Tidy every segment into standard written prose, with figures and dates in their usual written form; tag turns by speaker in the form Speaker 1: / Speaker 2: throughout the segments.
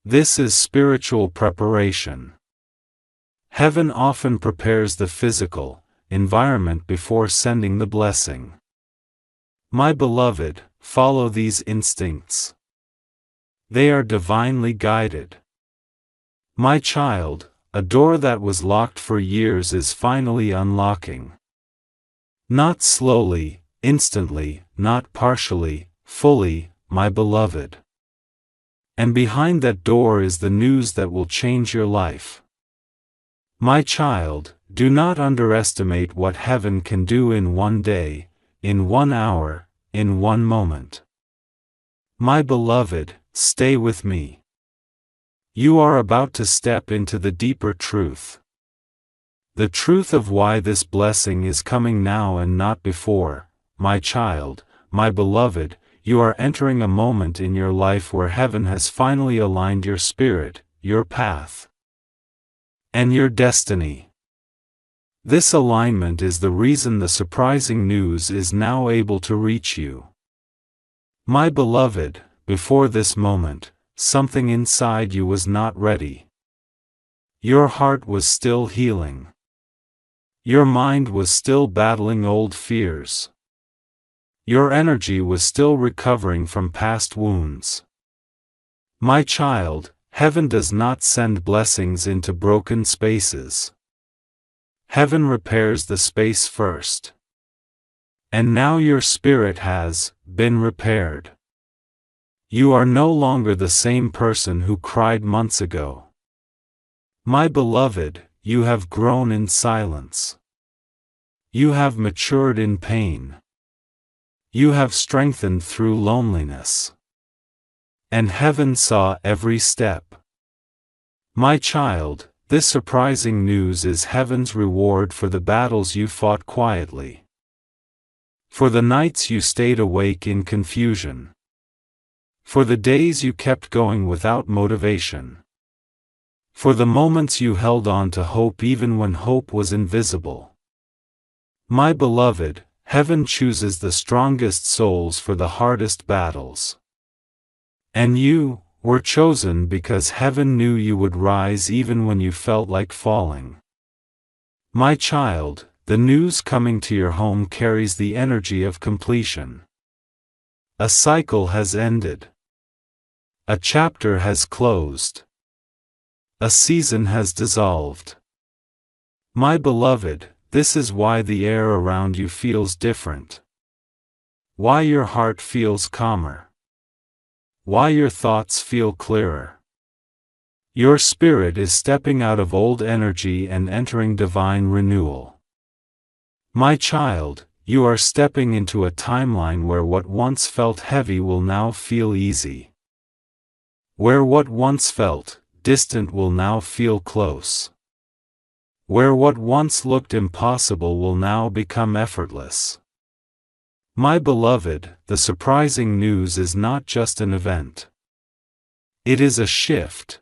Speaker 1: This is spiritual preparation. Heaven often prepares the physical environment before sending the blessing. My beloved, follow these instincts. They are divinely guided. My child, a door that was locked for years is finally unlocking. Not slowly, instantly, not partially, fully, my beloved. And behind that door is the news that will change your life. My child, do not underestimate what heaven can do in one day, in 1 hour, in 1 moment. My beloved, stay with me. You are about to step into the deeper truth. The truth of why this blessing is coming now and not before. My child, my beloved, you are entering a moment in your life where heaven has finally aligned your spirit, your path, and your destiny. This alignment is the reason the surprising news is now able to reach you. My beloved, before this moment, something inside you was not ready. Your heart was still healing. Your mind was still battling old fears. Your energy was still recovering from past wounds. My child, heaven does not send blessings into broken spaces. Heaven repairs the space first. And now your spirit has been repaired. You are no longer the same person who cried months ago. My beloved, you have grown in silence. You have matured in pain. You have strengthened through loneliness. And heaven saw every step. My child, this surprising news is heaven's reward for the battles you fought quietly. For the nights you stayed awake in confusion. For the days you kept going without motivation. For the moments you held on to hope even when hope was invisible. My beloved, heaven chooses the strongest souls for the hardest battles. And you were chosen because heaven knew you would rise even when you felt like falling. My child, the news coming to your home carries the energy of completion. A cycle has ended. A chapter has closed. A season has dissolved. My beloved, this is why the air around you feels different. Why your heart feels calmer. Why your thoughts feel clearer. Your spirit is stepping out of old energy and entering divine renewal. My child, you are stepping into a timeline where what once felt heavy will now feel easy. Where what once felt distant will now feel close. Where what once looked impossible will now become effortless. My beloved, the surprising news is not just an event. It is a shift.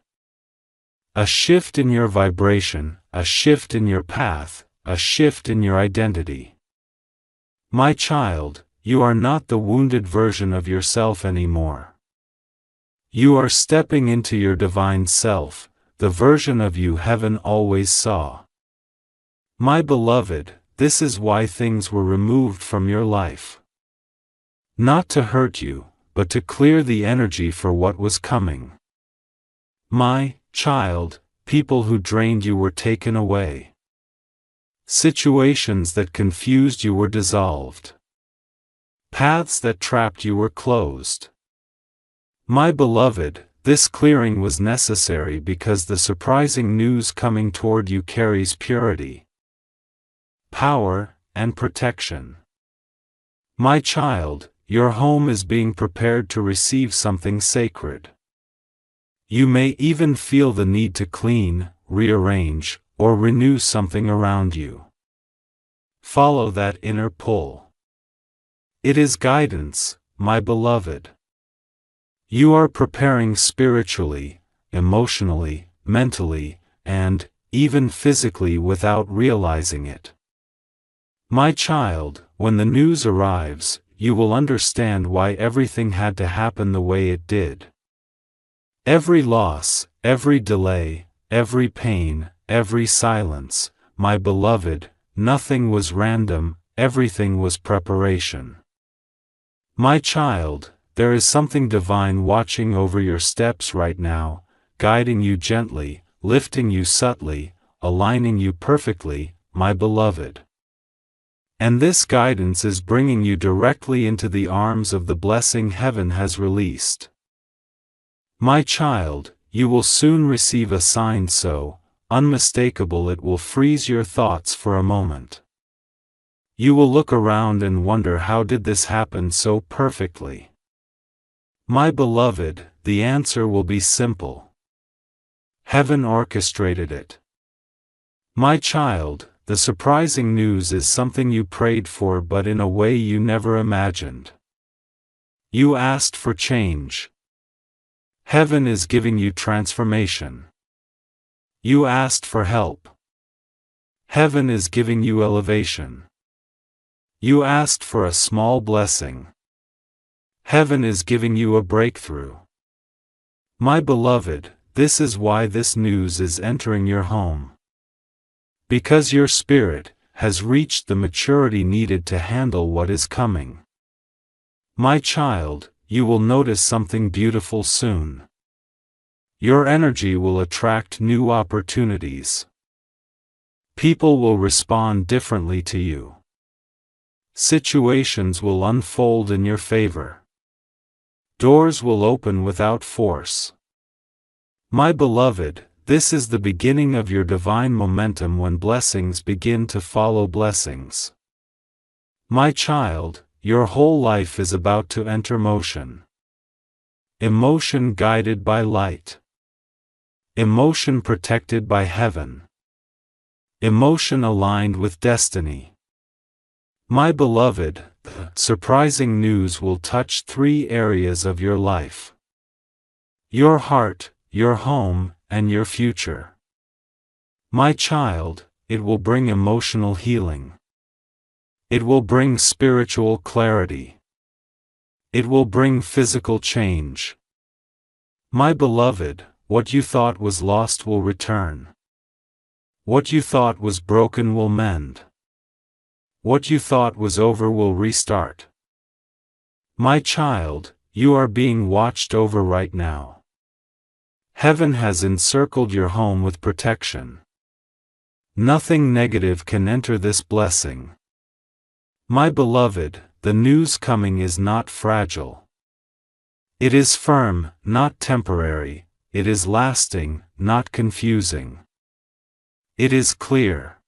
Speaker 1: A shift in your vibration, a shift in your path, a shift in your identity. My child, you are not the wounded version of yourself anymore. You are stepping into your divine self, the version of you heaven always saw. My beloved, this is why things were removed from your life. Not to hurt you, but to clear the energy for what was coming. My child, people who drained you were taken away. Situations that confused you were dissolved. Paths that trapped you were closed. My beloved, this clearing was necessary because the surprising news coming toward you carries purity, power, and protection. My child, your home is being prepared to receive something sacred. You may even feel the need to clean, rearrange, or renew something around you. Follow that inner pull. It is guidance, my beloved. You are preparing spiritually, emotionally, mentally, and even physically without realizing it. My child, when the news arrives, you will understand why everything had to happen the way it did. Every loss, every delay, every pain, every silence, my beloved, nothing was random, everything was preparation. My child, there is something divine watching over your steps right now, guiding you gently, lifting you subtly, aligning you perfectly, my beloved. And this guidance is bringing you directly into the arms of the blessing heaven has released. My child, you will soon receive a sign so unmistakable it will freeze your thoughts for a moment. You will look around and wonder, how did this happen so perfectly? My beloved, the answer will be simple. Heaven orchestrated it. My child, the surprising news is something you prayed for, but in a way you never imagined. You asked for change. Heaven is giving you transformation. You asked for help. Heaven is giving you elevation. You asked for a small blessing. Heaven is giving you a breakthrough. My beloved, this is why this news is entering your home. Because your spirit has reached the maturity needed to handle what is coming. My child, you will notice something beautiful soon. Your energy will attract new opportunities. People will respond differently to you. Situations will unfold in your favor. Doors will open without force. My beloved, this is the beginning of your divine momentum when blessings begin to follow blessings. My child, your whole life is about to enter motion. Emotion guided by light. Emotion protected by heaven. Emotion aligned with destiny. My beloved, surprising news will touch 3 areas of your life: your heart, your home, and your future. My child, it will bring emotional healing. It will bring spiritual clarity. It will bring physical change. My beloved, what you thought was lost will return. What you thought was broken will mend. What you thought was over will restart. My child, you are being watched over right now. Heaven has encircled your home with protection. Nothing negative can enter this blessing. My beloved, the news coming is not fragile. It is firm, not temporary. It is lasting, not confusing. It is clear.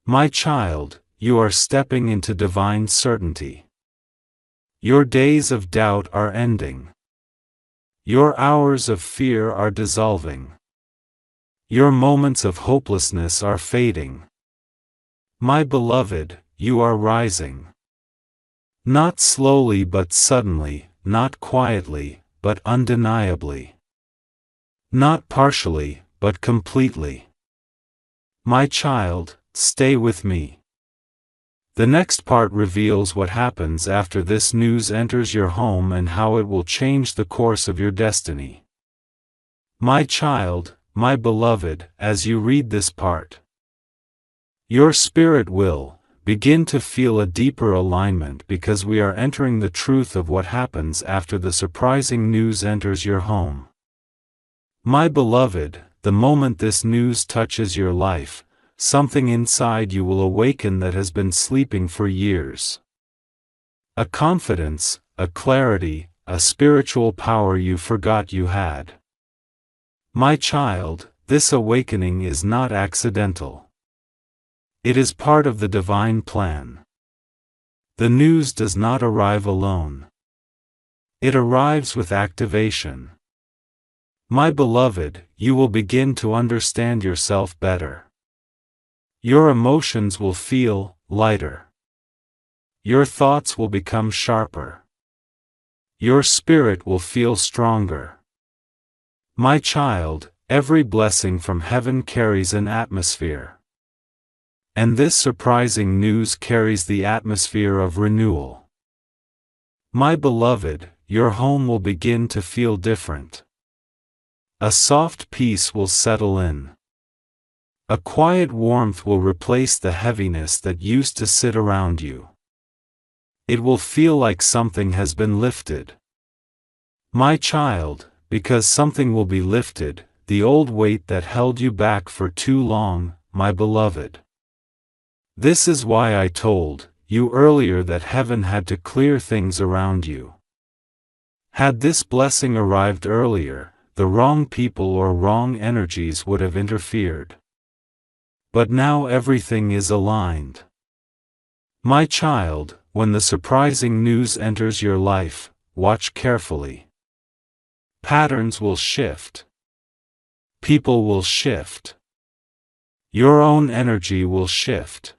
Speaker 1: My child, you are stepping into divine certainty. Your days of doubt are ending. Your hours of fear are dissolving. Your moments of hopelessness are fading. My beloved, you are rising. Not slowly but suddenly, not quietly, but undeniably. Not partially, but completely. My child, stay with me. The next part reveals what happens after this news enters your home and how it will change the course of your destiny. My child, my beloved, as you read this part, your spirit will begin to feel a deeper alignment, because we are entering the truth of what happens after the surprising news enters your home. My beloved, the moment this news touches your life, something inside you will awaken that has been sleeping for years. A confidence, a clarity, a spiritual power you forgot you had. My child, this awakening is not accidental. It is part of the divine plan. The news does not arrive alone. It arrives with activation. My beloved, you will begin to understand yourself better. Your emotions will feel lighter. Your thoughts will become sharper. Your spirit will feel stronger. My child, every blessing from heaven carries an atmosphere. And this surprising news carries the atmosphere of renewal. My beloved, your home will begin to feel different. A soft peace will settle in. A quiet warmth will replace the heaviness that used to sit around you. It will feel like something has been lifted. My child, because something will be lifted, the old weight that held you back for too long, my beloved. This is why I told you earlier that heaven had to clear things around you. Had this blessing arrived earlier, the wrong people or wrong energies would have interfered. But now everything is aligned. My child, when the surprising news enters your life, watch carefully. Patterns will shift. People will shift. Your own energy will shift.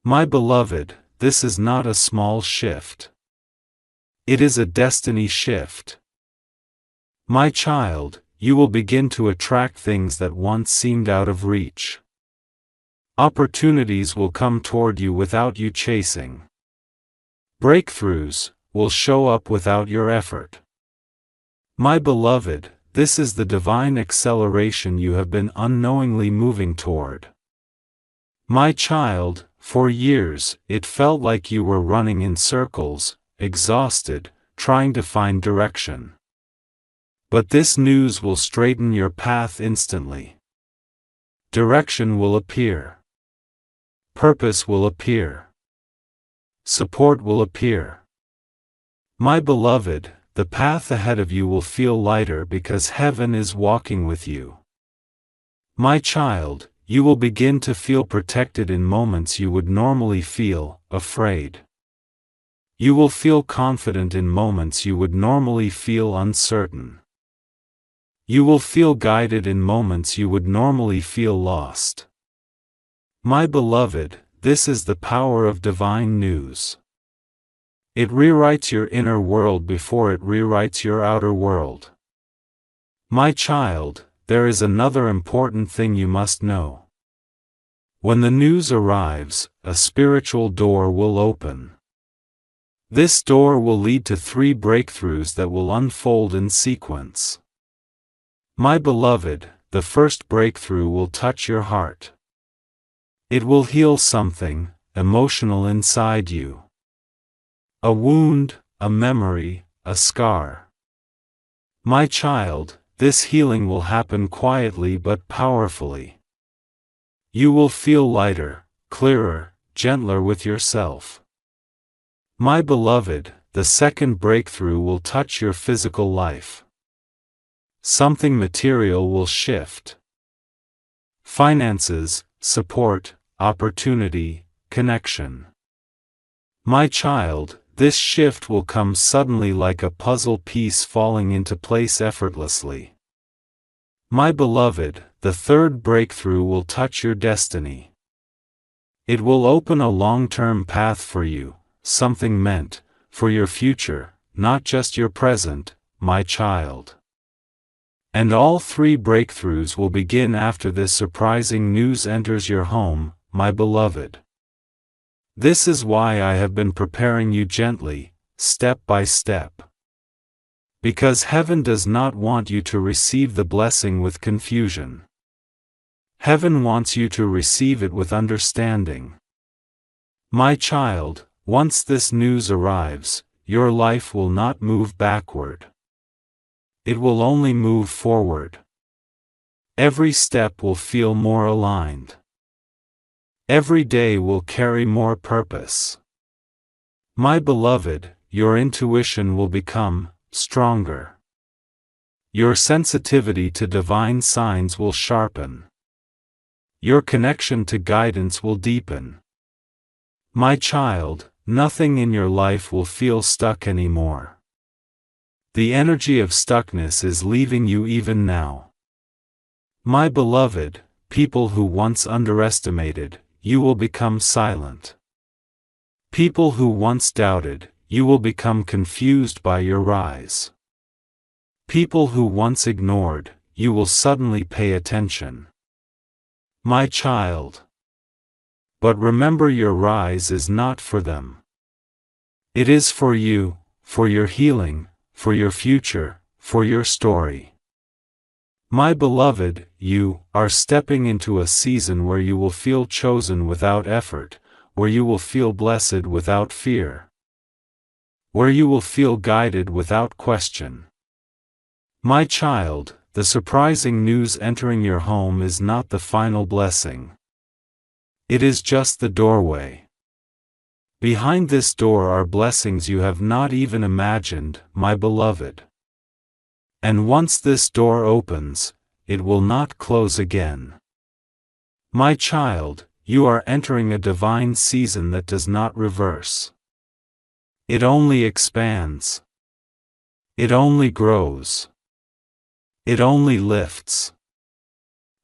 Speaker 1: My beloved, this is not a small shift. It is a destiny shift. My child, you will begin to attract things that once seemed out of reach. Opportunities will come toward you without you chasing. Breakthroughs will show up without your effort. My beloved, this is the divine acceleration you have been unknowingly moving toward. My child, for years, it felt like you were running in circles, exhausted, trying to find direction. But this news will straighten your path instantly. Direction will appear. Purpose will appear. Support will appear. My beloved, the path ahead of you will feel lighter because heaven is walking with you. My child, you will begin to feel protected in moments you would normally feel afraid. You will feel confident in moments you would normally feel uncertain. You will feel guided in moments you would normally feel lost. My beloved, this is the power of divine news. It rewrites your inner world before it rewrites your outer world. My child, there is another important thing you must know. When the news arrives, a spiritual door will open. This door will lead to 3 breakthroughs that will unfold in sequence. My beloved, the first breakthrough will touch your heart. It will heal something emotional inside you. A wound, a memory, a scar. My child, this healing will happen quietly but powerfully. You will feel lighter, clearer, gentler with yourself. My beloved, the second breakthrough will touch your physical life. Something material will shift. Finances, support, opportunity, connection. My child, this shift will come suddenly like a puzzle piece falling into place effortlessly. My beloved, the third breakthrough will touch your destiny. It will open a long-term path for you, something meant for your future, not just your present, my child. And all 3 breakthroughs will begin after this surprising news enters your home, my beloved. This is why I have been preparing you gently, step by step. Because heaven does not want you to receive the blessing with confusion. Heaven wants you to receive it with understanding. My child, once this news arrives, your life will not move backward. It will only move forward. Every step will feel more aligned. Every day will carry more purpose. My beloved, your intuition will become stronger. Your sensitivity to divine signs will sharpen. Your connection to guidance will deepen. My child, nothing in your life will feel stuck anymore. The energy of stuckness is leaving you even now. My beloved, people who once underestimated, you will become silent. People who once doubted, you will become confused by your rise. People who once ignored, you will suddenly pay attention. My child. But remember, your rise is not for them. It is for you, for your healing, for your future, for your story. My beloved, you are stepping into a season where you will feel chosen without effort, where you will feel blessed without fear, where you will feel guided without question. My child, the surprising news entering your home is not the final blessing. It is just the doorway. Behind this door are blessings you have not even imagined, my beloved. And once this door opens, it will not close again. My child, you are entering a divine season that does not reverse. It only expands. It only grows. It only lifts.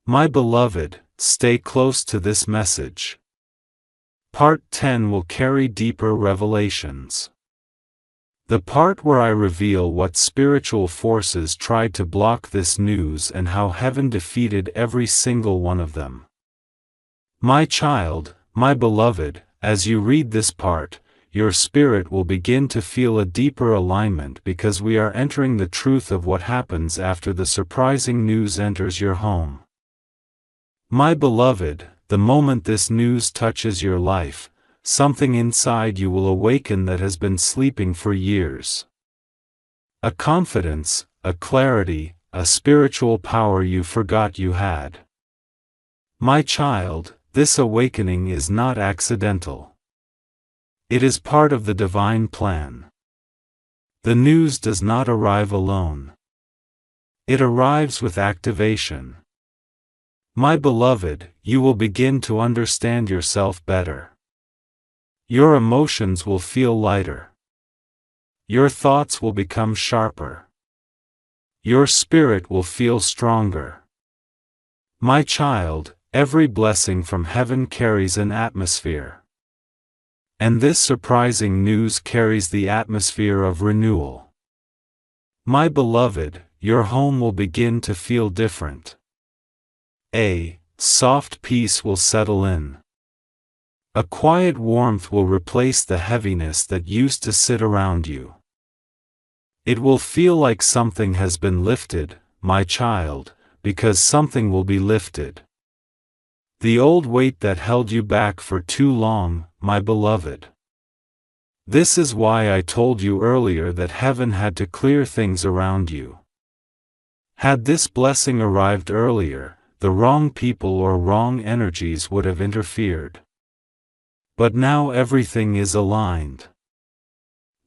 Speaker 1: My beloved, stay close to this message. Part 10 will carry deeper revelations. The part where I reveal what spiritual forces tried to block this news and how heaven defeated every single one of them. My child, my beloved, as you read this part, your spirit will begin to feel a deeper alignment because we are entering the truth of what happens after the surprising news enters your home. My beloved, the moment this news touches your life, something inside you will awaken that has been sleeping for years. A confidence, a clarity, a spiritual power you forgot you had. My child, this awakening is not accidental. It is part of the divine plan. The news does not arrive alone. It arrives with activation. My beloved, you will begin to understand yourself better. Your emotions will feel lighter. Your thoughts will become sharper. Your spirit will feel stronger. My child, every blessing from heaven carries an atmosphere. And this surprising news carries the atmosphere of renewal. My beloved, your home will begin to feel different. A soft peace will settle in. A quiet warmth will replace the heaviness that used to sit around you. It will feel like something has been lifted, my child, because something will be lifted. The old weight that held you back for too long, my beloved. This is why I told you earlier that heaven had to clear things around you. Had this blessing arrived earlier, the wrong people or wrong energies would have interfered. But now everything is aligned.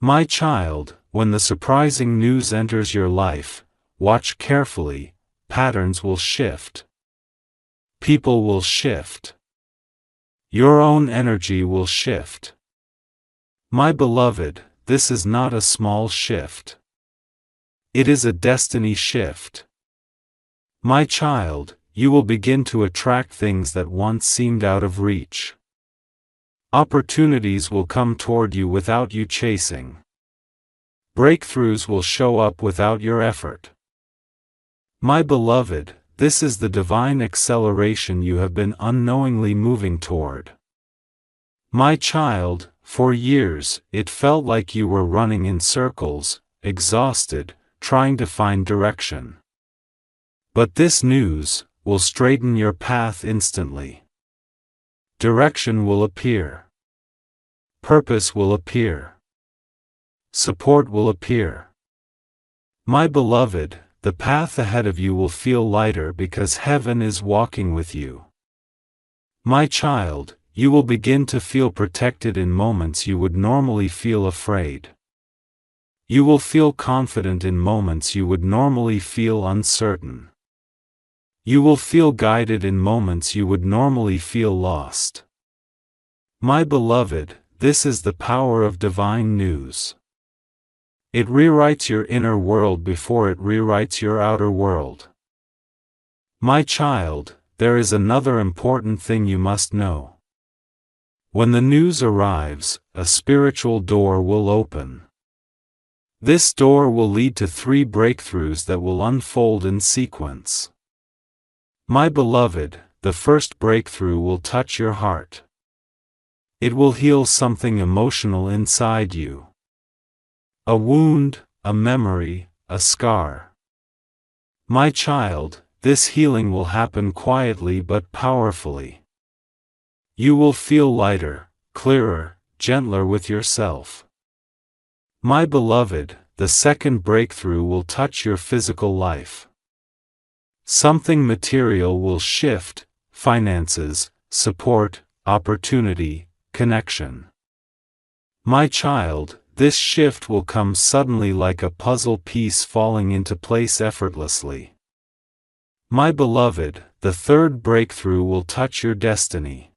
Speaker 1: My child, when the surprising news enters your life, watch carefully, patterns will shift. People will shift. Your own energy will shift. My beloved, this is not a small shift. It is a destiny shift. My child, you will begin to attract things that once seemed out of reach. Opportunities will come toward you without you chasing. Breakthroughs will show up without your effort. My beloved, this is the divine acceleration you have been unknowingly moving toward. My child, for years, it felt like you were running in circles, exhausted, trying to find direction. But this news will straighten your path instantly. Direction will appear. Purpose will appear. Support will appear. My beloved, the path ahead of you will feel lighter because heaven is walking with you. My child, you will begin to feel protected in moments you would normally feel afraid. You will feel confident in moments you would normally feel uncertain. You will feel guided in moments you would normally feel lost. My beloved, this is the power of divine news. It rewrites your inner world before it rewrites your outer world. My child, there is another important thing you must know. When the news arrives, a spiritual door will open. This door will lead to 3 breakthroughs that will unfold in sequence. My beloved, the first breakthrough will touch your heart. It will heal something emotional inside you. A wound, a memory, a scar. My child, this healing will happen quietly but powerfully. You will feel lighter, clearer, gentler with yourself. My beloved, the second breakthrough will touch your physical life. Something material will shift: finances, support, opportunity, connection. My child, this shift will come suddenly like a puzzle piece falling into place effortlessly. My beloved, the third breakthrough will touch your destiny.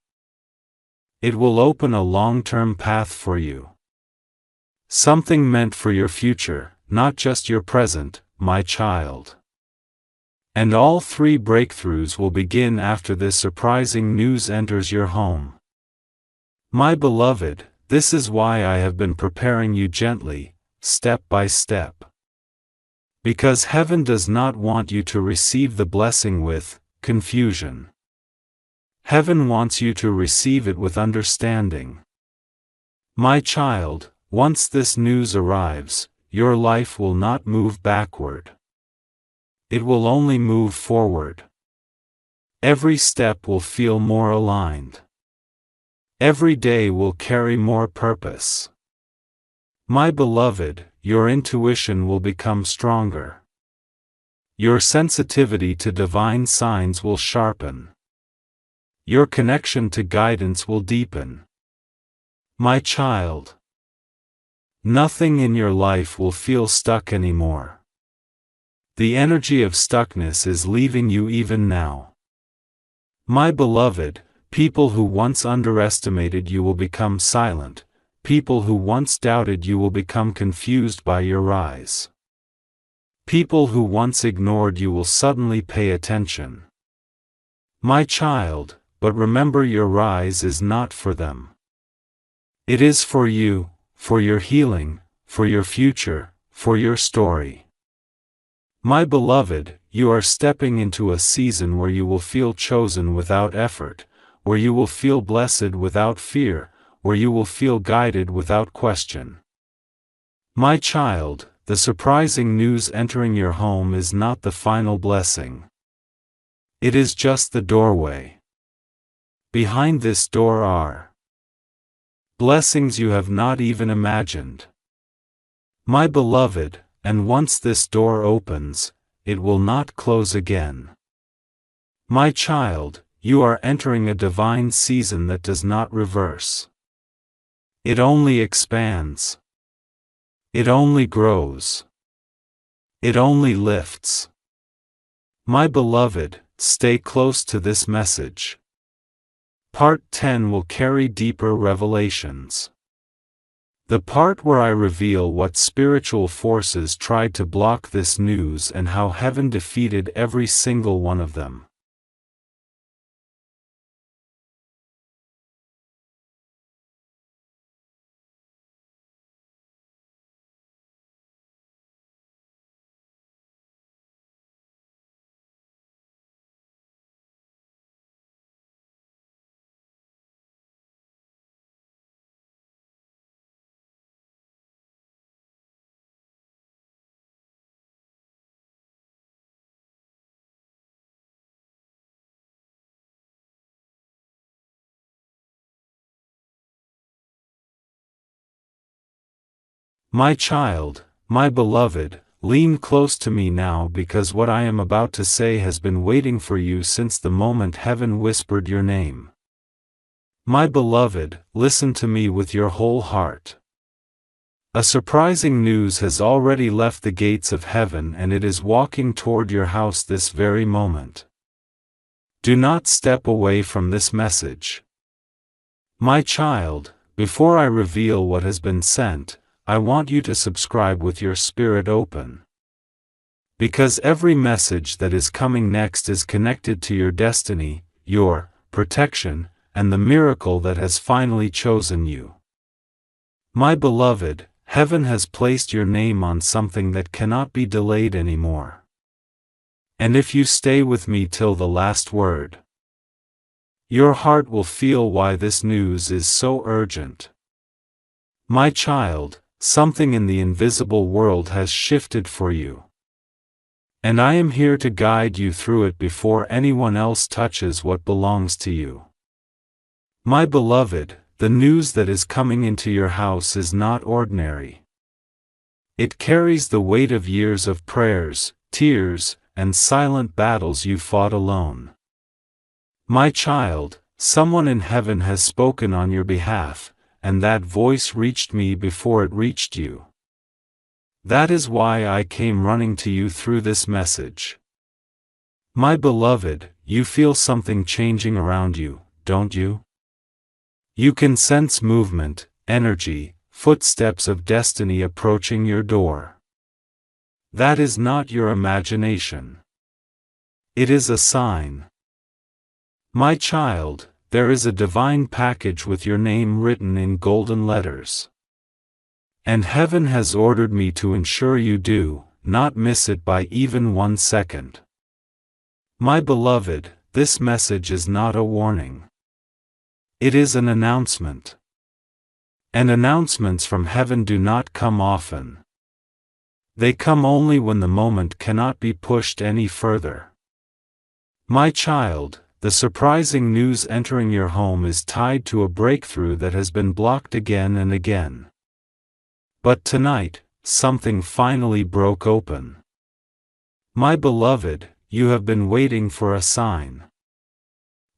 Speaker 1: It will open a long-term path for you. Something meant for your future, not just your present, my child. And all three breakthroughs will begin after this surprising news enters your home. My beloved, this is why I have been preparing you gently, step by step. Because heaven does not want you to receive the blessing with confusion. Heaven wants you to receive it with understanding. My child, once this news arrives, your life will not move backward. It will only move forward. Every step will feel more aligned. Every day will carry more purpose. My beloved, your intuition will become stronger. Your sensitivity to divine signs will sharpen. Your connection to guidance will deepen. My child, nothing in your life will feel stuck anymore. The energy of stuckness is leaving you even now. My beloved, people who once underestimated you will become silent. People who once doubted you will become confused by your rise. People who once ignored you will suddenly pay attention. My child, but remember, your rise is not for them. It is for you, for your healing, for your future, for your story. My beloved, you are stepping into a season where you will feel chosen without effort, where you will feel blessed without fear, where you will feel guided without question. My child, the surprising news entering your home is not the final blessing. It is just the doorway. Behind this door are blessings you have not even imagined. My beloved, and once this door opens, it will not close again. My child, you are entering a divine season that does not reverse. It only expands. It only grows. It only lifts. My beloved, stay close to this message. Part 10 will carry deeper revelations. The part where I reveal what spiritual forces tried to block this news and how heaven defeated every single one of them. My child, my beloved, lean close to me now, because what I am about to say has been waiting for you since the moment heaven whispered your name. My beloved, listen to me with your whole heart. A surprising news has already left the gates of heaven and it is walking toward your house this very moment. Do not step away from this message. My child, before I reveal what has been sent, I want you to subscribe with your spirit open. Because every message that is coming next is connected to your destiny, your protection, and the miracle that has finally chosen you. My beloved, heaven has placed your name on something that cannot be delayed anymore. And if you stay with me till the last word, your heart will feel why this news is so urgent. My child, something in the invisible world has shifted for you. And I am here to guide you through it before anyone else touches what belongs to you. My beloved, the news that is coming into your house is not ordinary. It carries the weight of years of prayers, tears, and silent battles you fought alone. My child, someone in heaven has spoken on your behalf, and that voice reached me before it reached you. That is why I came running to you through this message. My beloved, you feel something changing around you, don't you? You can sense movement, energy, footsteps of destiny approaching your door. That is not your imagination. It is a sign. My child, there is a divine package with your name written in golden letters. And heaven has ordered me to ensure you do not miss it by even 1 second. My beloved, this message is not a warning. It is an announcement. And announcements from heaven do not come often. They come only when the moment cannot be pushed any further. My child, the surprising news entering your home is tied to a breakthrough that has been blocked again and again. But tonight, something finally broke open. My beloved, you have been waiting for a sign.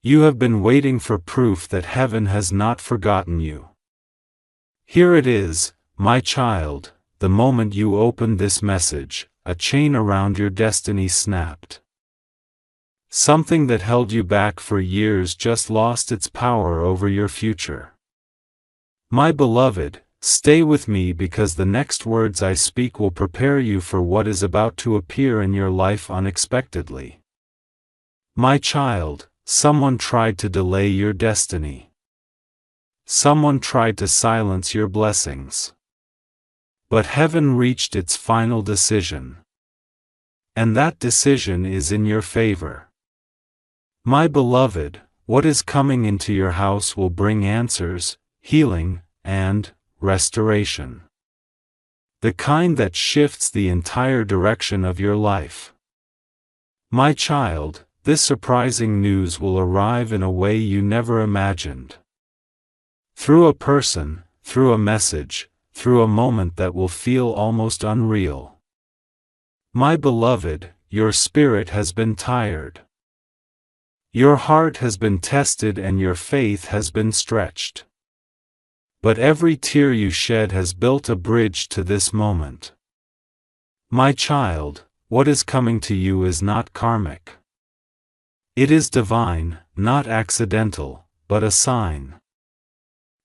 Speaker 1: You have been waiting for proof that heaven has not forgotten you. Here it is, my child, the moment you opened this message, a chain around your destiny snapped. Something that held you back for years just lost its power over your future. My beloved, stay with me because the next words I speak will prepare you for what is about to appear in your life unexpectedly. My child, someone tried to delay your destiny. Someone tried to silence your blessings. But heaven reached its final decision. And that decision is in your favor. My beloved, what is coming into your house will bring answers, healing, and restoration. The kind that shifts the entire direction of your life. My child, this surprising news will arrive in a way you never imagined. Through a person, through a message, through a moment that will feel almost unreal. My beloved, your spirit has been tired. Your heart has been tested and your faith has been stretched. But every tear you shed has built a bridge to this moment. My child, what is coming to you is not karmic. It is divine, not accidental, but a sign.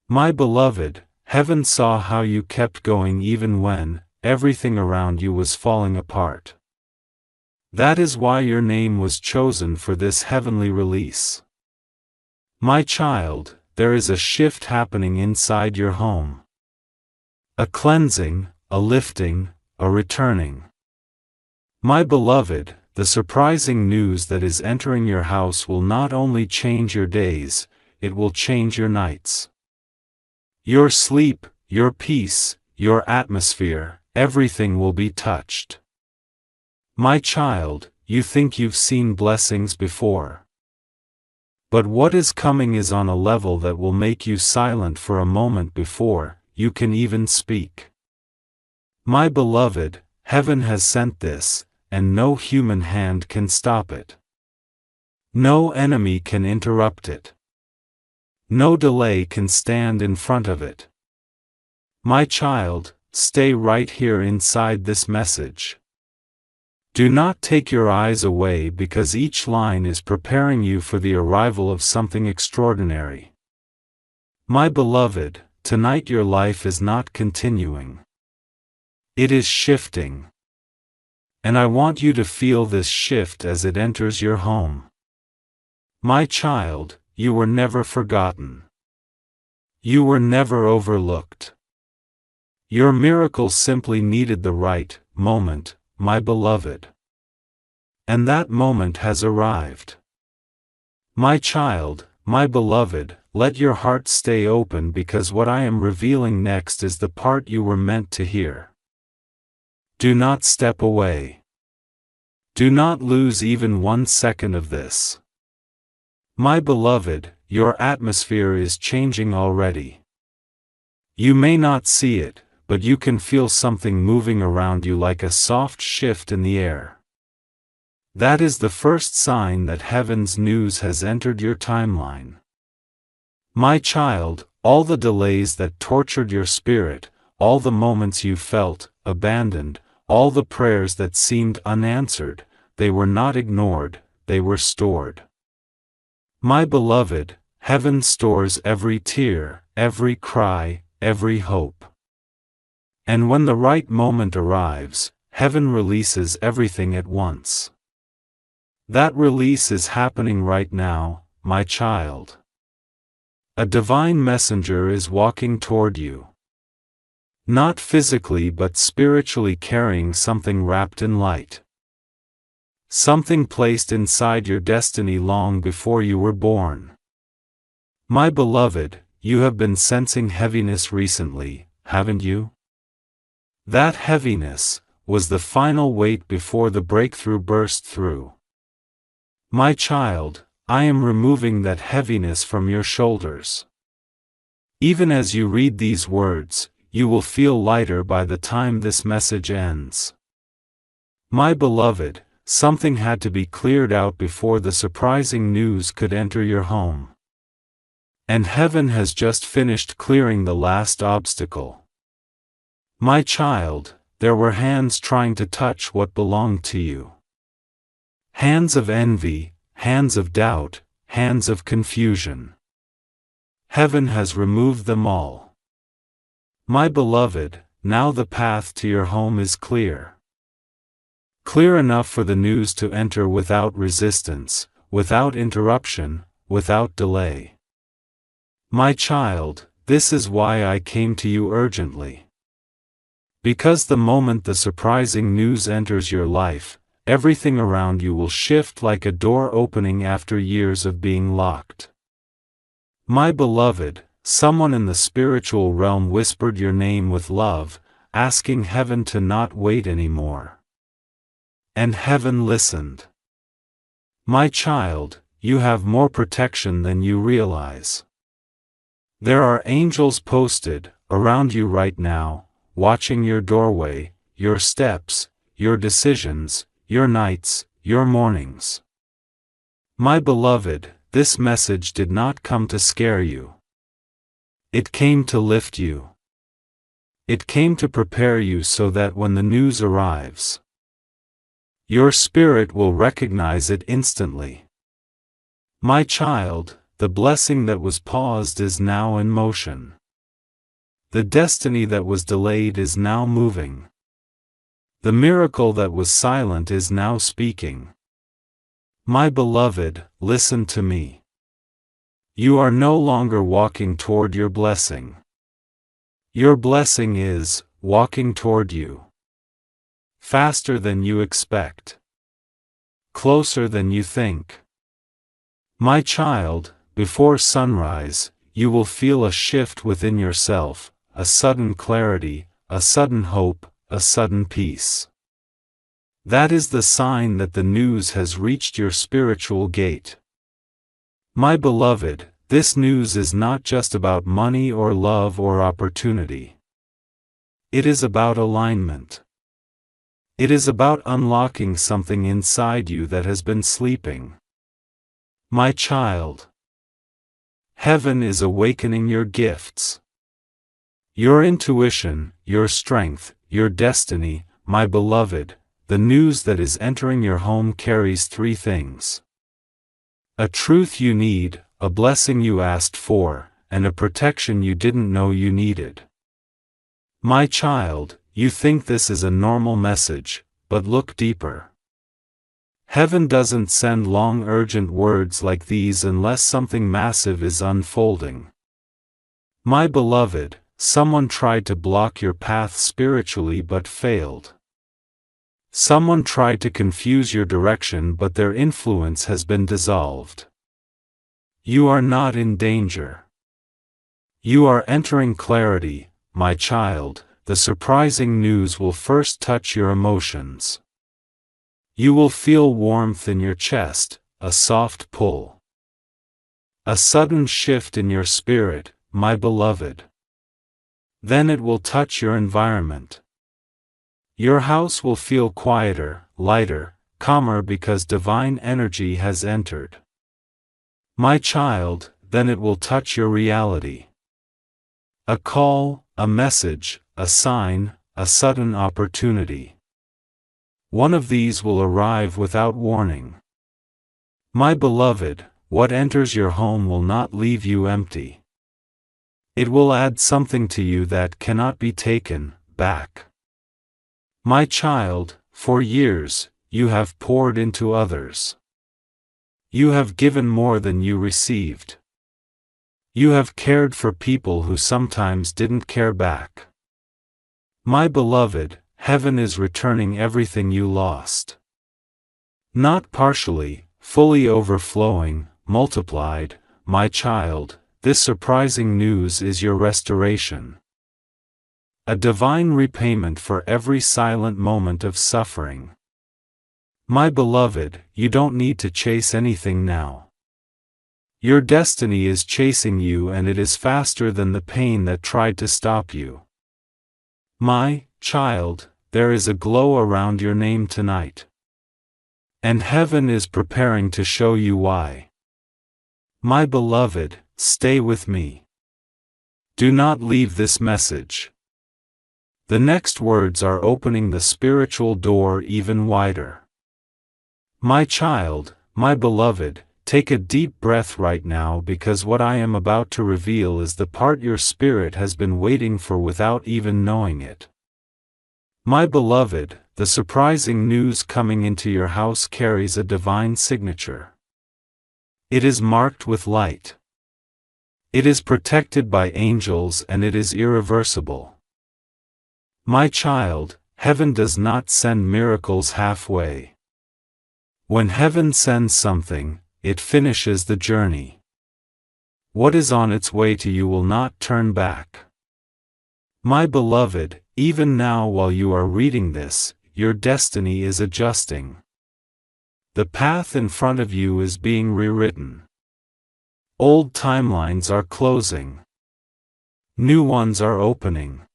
Speaker 1: My beloved, heaven saw how you kept going even when everything around you was falling apart. That is why your name was chosen for this heavenly release. My child, there is a shift happening inside your home. A cleansing, a lifting, a returning. My beloved, the surprising news that is entering your house will not only change your days, it will change your nights. Your sleep, your peace, your atmosphere, everything will be touched. My child, you think you've seen blessings before. But what is coming is on a level that will make you silent for a moment before you can even speak. My beloved, heaven has sent this, and no human hand can stop it. No enemy can interrupt it. No delay can stand in front of it. My child, stay right here inside this message. Do not take your eyes away because each line is preparing you for the arrival of something extraordinary. My beloved, tonight your life is not continuing. It is shifting. And I want you to feel this shift as it enters your home. My child, you were never forgotten. You were never overlooked. Your miracle simply needed the right moment, my beloved. And that moment has arrived. My child, my beloved, let your heart stay open because what I am revealing next is the part you were meant to hear. Do not step away. Do not lose even 1 second of this. My beloved, your atmosphere is changing already. You may not see it, but you can feel something moving around you like a soft shift in the air. That is the first sign that heaven's news has entered your timeline. My child, all the delays that tortured your spirit, all the moments you felt abandoned, all the prayers that seemed unanswered, they were not ignored, they were stored. My beloved, heaven stores every tear, every cry, every hope. And when the right moment arrives, heaven releases everything at once. That release is happening right now, my child. A divine messenger is walking toward you. Not physically but spiritually carrying something wrapped in light. Something placed inside your destiny long before you were born. My beloved, you have been sensing heaviness recently, haven't you? That heaviness was the final weight before the breakthrough burst through. My child, I am removing that heaviness from your shoulders. Even as you read these words, you will feel lighter by the time this message ends. My beloved, something had to be cleared out before the surprising news could enter your home. And heaven has just finished clearing the last obstacle. My child, there were hands trying to touch what belonged to you. Hands of envy, hands of doubt, hands of confusion. Heaven has removed them all. My beloved, now the path to your home is clear. Clear enough for the news to enter without resistance, without interruption, without delay. My child, this is why I came to you urgently. Because the moment the surprising news enters your life, everything around you will shift like a door opening after years of being locked. My beloved, someone in the spiritual realm whispered your name with love, asking heaven to not wait anymore. And heaven listened. My child, you have more protection than you realize. There are angels posted around you right now, watching your doorway, your steps, your decisions, your nights, your mornings. My beloved, this message did not come to scare you. It came to lift you. It came to prepare you so that when the news arrives, your spirit will recognize it instantly. My child, the blessing that was paused is now in motion. The destiny that was delayed is now moving. The miracle that was silent is now speaking. My beloved, listen to me. You are no longer walking toward your blessing. Your blessing is walking toward you. Faster than you expect. Closer than you think. My child, before sunrise, you will feel a shift within yourself, a sudden clarity, a sudden hope, a sudden peace. That is the sign that the news has reached your spiritual gate. My beloved, this news is not just about money or love or opportunity. It is about alignment. It is about unlocking something inside you that has been sleeping. My child, heaven is awakening your gifts. Your intuition, your strength, your destiny, my beloved, the news that is entering your home carries 3 things. A truth you need, a blessing you asked for, and a protection you didn't know you needed. My child, you think this is a normal message, but look deeper. Heaven doesn't send long urgent words like these unless something massive is unfolding. My beloved, someone tried to block your path spiritually but failed. Someone tried to confuse your direction but their influence has been dissolved. You are not in danger. You are entering clarity, my child. The surprising news will first touch your emotions. You will feel warmth in your chest, a soft pull. A sudden shift in your spirit, my beloved. Then it will touch your environment. Your house will feel quieter, lighter, calmer because divine energy has entered. My child, then it will touch your reality. A call, a message, a sign, a sudden opportunity. One of these will arrive without warning. My beloved, what enters your home will not leave you empty. It will add something to you that cannot be taken back. My child, for years, you have poured into others. You have given more than you received. You have cared for people who sometimes didn't care back. My beloved, heaven is returning everything you lost. Not partially, fully overflowing, multiplied, my child, this surprising news is your restoration. A divine repayment for every silent moment of suffering. My beloved, you don't need to chase anything now. Your destiny is chasing you and it is faster than the pain that tried to stop you. My child, there is a glow around your name tonight. And heaven is preparing to show you why. My beloved, stay with me. Do not leave this message. The next words are opening the spiritual door even wider. My child, my beloved, take a deep breath right now because what I am about to reveal is the part your spirit has been waiting for without even knowing it. My beloved, the surprising news coming into your house carries a divine signature. It is marked with light. It is protected by angels and it is irreversible. My child, heaven does not send miracles halfway. When heaven sends something, it finishes the journey. What is on its way to you will not turn back. My beloved, even now while you are reading this, your destiny is adjusting. The path in front of you is being rewritten. Old timelines are closing. New ones are opening.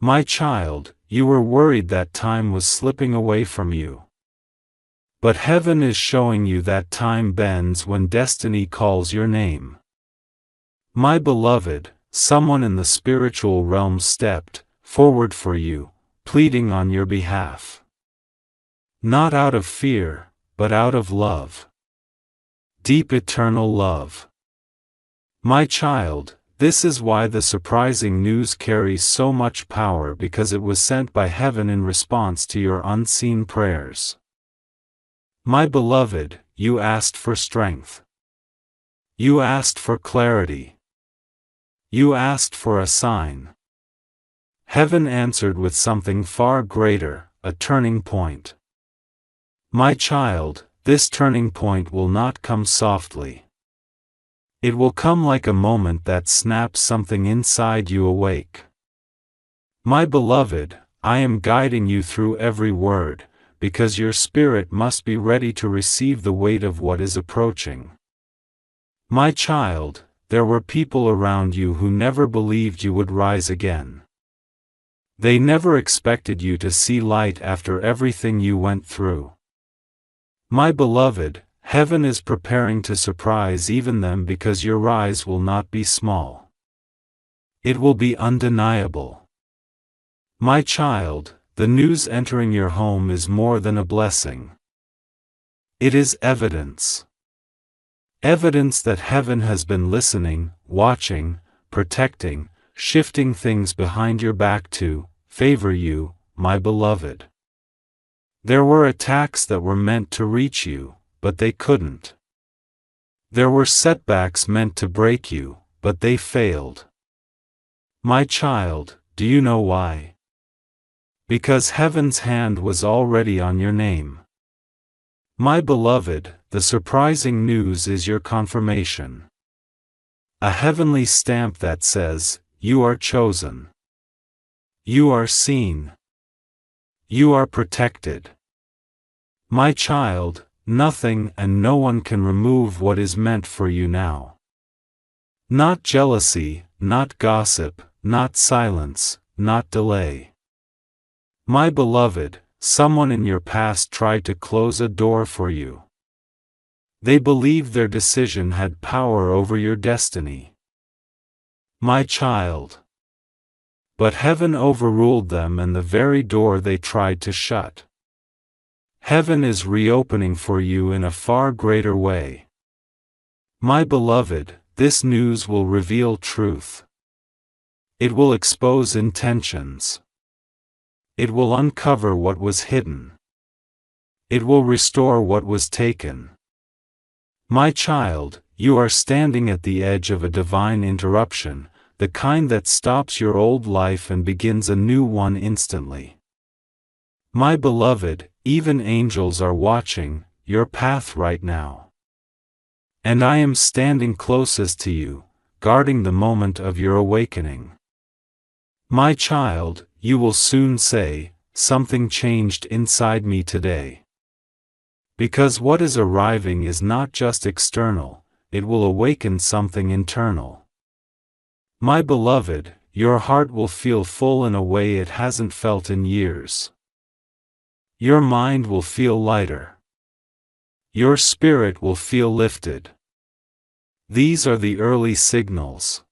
Speaker 1: My child, you were worried that time was slipping away from you. But heaven is showing you that time bends when destiny calls your name. My beloved, someone in the spiritual realm stepped forward for you, pleading on your behalf. Not out of fear, but out of love. Deep eternal love. My child, this is why the surprising news carries so much power because it was sent by heaven in response to your unseen prayers. My beloved, you asked for strength. You asked for clarity. You asked for a sign. Heaven answered with something far greater, a turning point. My child, this turning point will not come softly. It will come like a moment that snaps something inside you awake. My beloved, I am guiding you through every word, because your spirit must be ready to receive the weight of what is approaching. My child, there were people around you who never believed you would rise again. They never expected you to see light after everything you went through. My beloved, heaven is preparing to surprise even them because your rise will not be small. It will be undeniable. My child, the news entering your home is more than a blessing. It is evidence. Evidence that heaven has been listening, watching, protecting, shifting things behind your back to favor you, my beloved. There were attacks that were meant to reach you, but they couldn't. There were setbacks meant to break you, but they failed. My child, do you know why? Because heaven's hand was already on your name. My beloved, the surprising news is your confirmation. A heavenly stamp that says, you are chosen. You are seen. You are protected. My child, nothing and no one can remove what is meant for you now. Not jealousy, not gossip, not silence, not delay. My beloved, someone in your past tried to close a door for you. They believed their decision had power over your destiny. My child. But heaven overruled them and the very door they tried to shut. Heaven is reopening for you in a far greater way. My beloved, this news will reveal truth. It will expose intentions. It will uncover what was hidden. It will restore what was taken. My child, you are standing at the edge of a divine interruption, the kind that stops your old life and begins a new one instantly. My beloved, even angels are watching your path right now. And I am standing closest to you, guarding the moment of your awakening. My child, you will soon say, something changed inside me today. Because what is arriving is not just external, it will awaken something internal. My beloved, your heart will feel full in a way it hasn't felt in years. Your mind will feel lighter. Your spirit will feel lifted. These are the early signals.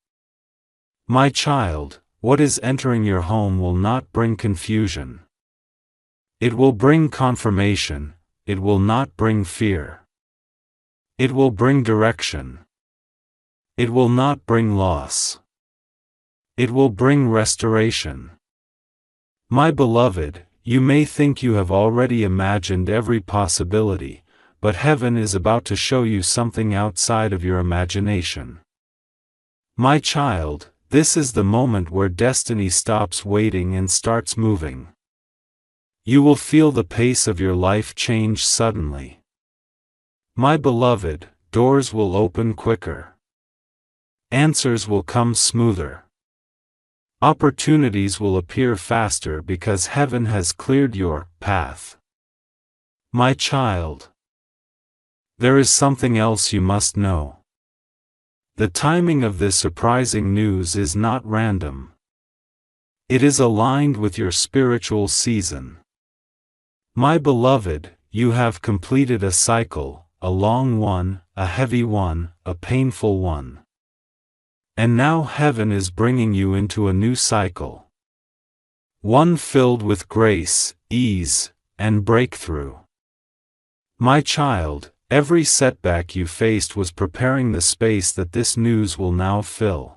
Speaker 1: My child, what is entering your home will not bring confusion. It will bring confirmation, it will not bring fear. It will bring direction. It will not bring loss. It will bring restoration. My beloved, you may think you have already imagined every possibility, but heaven is about to show you something outside of your imagination. My child, this is the moment where destiny stops waiting and starts moving. You will feel the pace of your life change suddenly. My beloved, doors will open quicker. Answers will come smoother. Opportunities will appear faster because heaven has cleared your path. My child. There is something else you must know. The timing of this surprising news is not random. It is aligned with your spiritual season. My beloved, you have completed a cycle, a long one, a heavy one, a painful one. And now heaven is bringing you into a new cycle. One filled with grace, ease, and breakthrough. My child, every setback you faced was preparing the space that this news will now fill.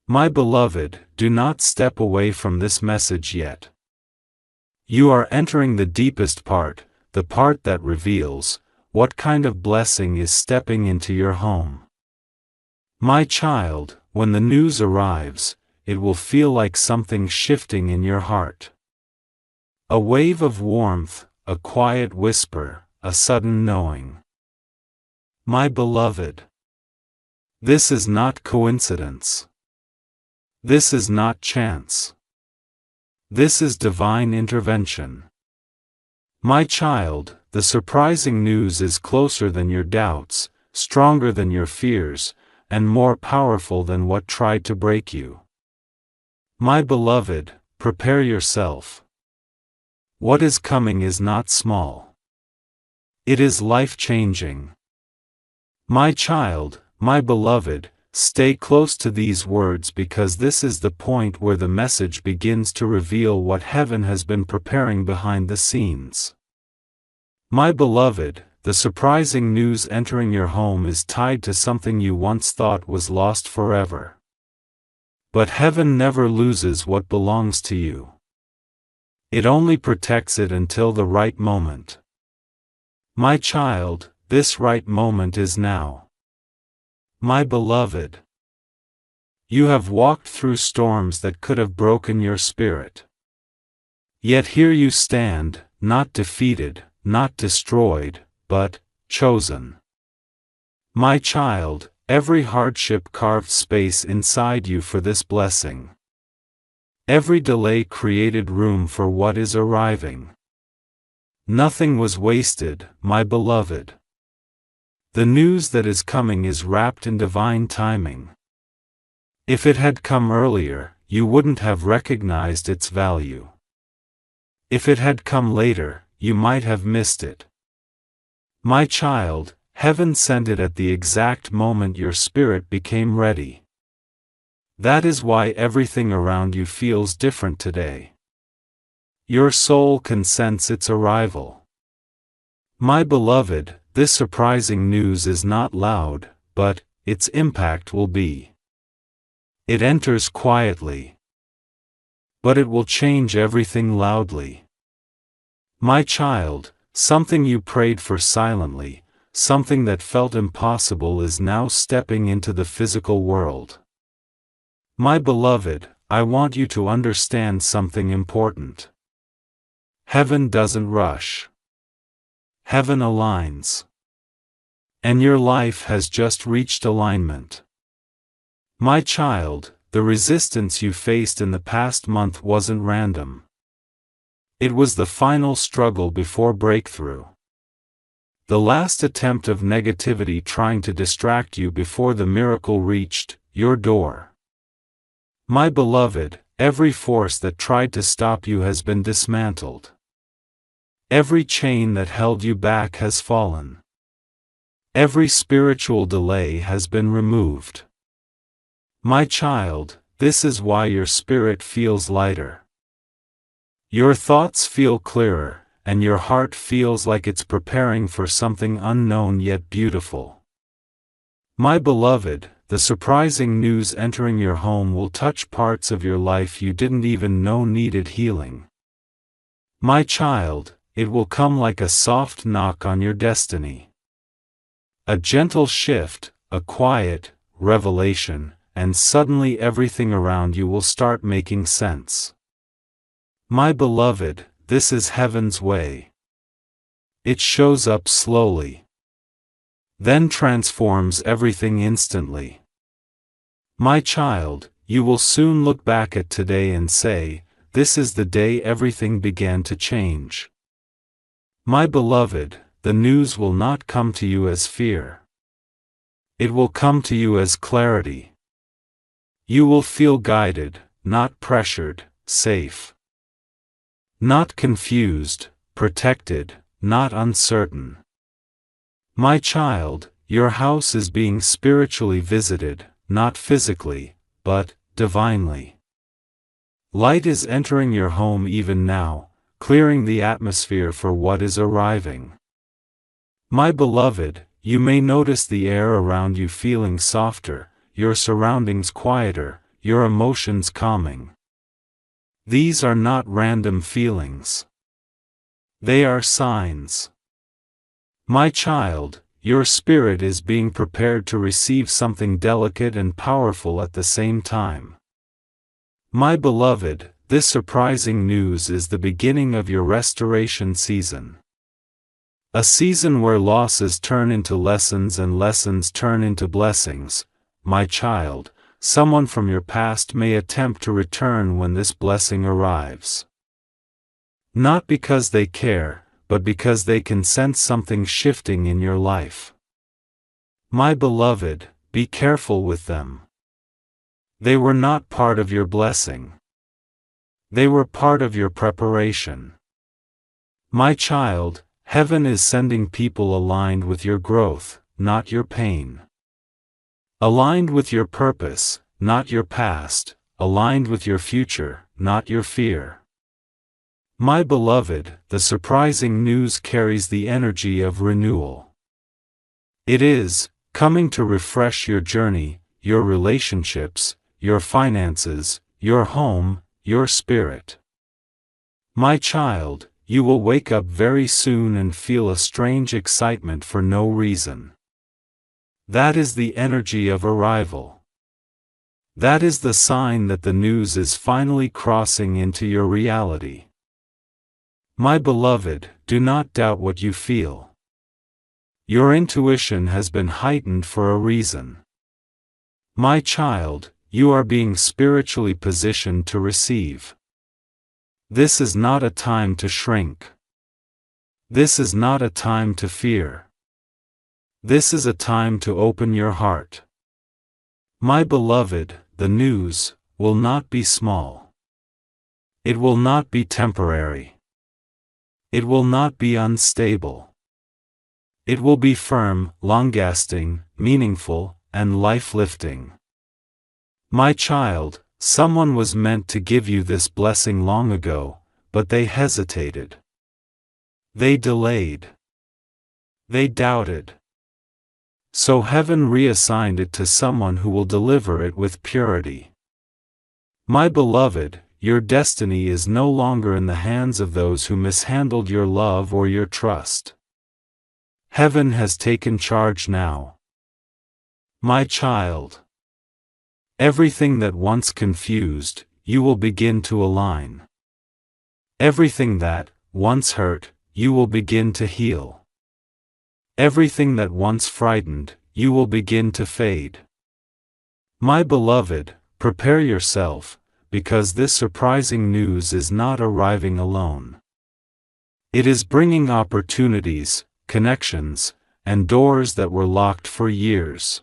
Speaker 1: My beloved, do not step away from this message yet. You are entering the deepest part, the part that reveals what kind of blessing is stepping into your home. My child, when the news arrives, it will feel like something shifting in your heart. A wave of warmth, a quiet whisper, a sudden knowing. My beloved, this is not coincidence. This is not chance. This is divine intervention. My child, the surprising news is closer than your doubts, stronger than your fears, and more powerful than what tried to break you. My beloved, prepare yourself. What is coming is not small. It is life-changing. My child, my beloved, stay close to these words because this is the point where the message begins to reveal what heaven has been preparing behind the scenes. My beloved, the surprising news entering your home is tied to something you once thought was lost forever. But heaven never loses what belongs to you. It only protects it until the right moment. My child, this right moment is now. My beloved, you have walked through storms that could have broken your spirit. Yet here you stand, not defeated, not destroyed, but chosen. My child, every hardship carved space inside you for this blessing. Every delay created room for what is arriving. Nothing was wasted, my beloved. The news that is coming is wrapped in divine timing. If it had come earlier, you wouldn't have recognized its value. If it had come later, you might have missed it. My child, heaven sent it at the exact moment your spirit became ready. That is why everything around you feels different today. Your soul can sense its arrival. My beloved, this surprising news is not loud, but its impact will be. It enters quietly, but it will change everything loudly. My child, something you prayed for silently, something that felt impossible is now stepping into the physical world. My beloved, I want you to understand something important. Heaven doesn't rush. Heaven aligns. And your life has just reached alignment. My child, the resistance you faced in the past month wasn't random. It was the final struggle before breakthrough. The last attempt of negativity trying to distract you before the miracle reached your door. My beloved, every force that tried to stop you has been dismantled. Every chain that held you back has fallen. Every spiritual delay has been removed. My child, this is why your spirit feels lighter. Your thoughts feel clearer, and your heart feels like it's preparing for something unknown yet beautiful. My beloved, the surprising news entering your home will touch parts of your life you didn't even know needed healing. My child, it will come like a soft knock on your destiny. A gentle shift, a quiet revelation, and suddenly everything around you will start making sense. My beloved, this is heaven's way. It shows up slowly, then transforms everything instantly. My child, you will soon look back at today and say, this is the day everything began to change. My beloved, the news will not come to you as fear. It will come to you as clarity. You will feel guided, not pressured, safe. Not confused, protected, not uncertain. My child, your house is being spiritually visited, not physically, but divinely. Light is entering your home even now, clearing the atmosphere for what is arriving. My beloved, you may notice the air around you feeling softer, your surroundings quieter, your emotions calming. These are not random feelings. They are signs. My child, your spirit is being prepared to receive something delicate and powerful at the same time. My beloved, this surprising news is the beginning of your restoration season. A season where losses turn into lessons and lessons turn into blessings. My child, someone from your past may attempt to return when this blessing arrives. Not because they care, but because they can sense something shifting in your life. My beloved, be careful with them. They were not part of your blessing. They were part of your preparation. My child, heaven is sending people aligned with your growth, not your pain. Aligned with your purpose, not your past, aligned with your future, not your fear. My beloved, the surprising news carries the energy of renewal. It is coming to refresh your journey, your relationships, your finances, your home, your spirit. My child, you will wake up very soon and feel a strange excitement for no reason. That is the energy of arrival. That is the sign that the news is finally crossing into your reality. My beloved, do not doubt what you feel. Your intuition has been heightened for a reason. My child, you are being spiritually positioned to receive. This is not a time to shrink. This is not a time to fear. This is a time to open your heart. My beloved, the news will not be small. It will not be temporary. It will not be unstable. It will be firm, long-lasting, meaningful, and life-lifting. My child, someone was meant to give you this blessing long ago, but they hesitated. They delayed. They doubted. So heaven reassigned it to someone who will deliver it with purity. My beloved, your destiny is no longer in the hands of those who mishandled your love or your trust. Heaven has taken charge now. My child. Everything that once confused, you will begin to align. Everything that once hurt, you will begin to heal. Everything that once frightened, you will begin to fade. My beloved, prepare yourself, because this surprising news is not arriving alone. It is bringing opportunities, connections, and doors that were locked for years.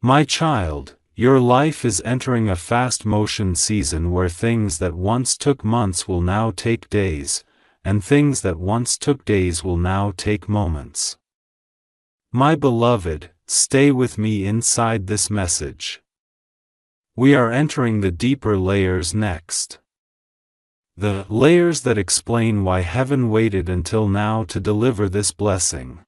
Speaker 1: My child, your life is entering a fast-motion season where things that once took months will now take days, and things that once took days will now take moments. My beloved, stay with me inside this message. We are entering the deeper layers next. The layers that explain why heaven waited until now to deliver this blessing.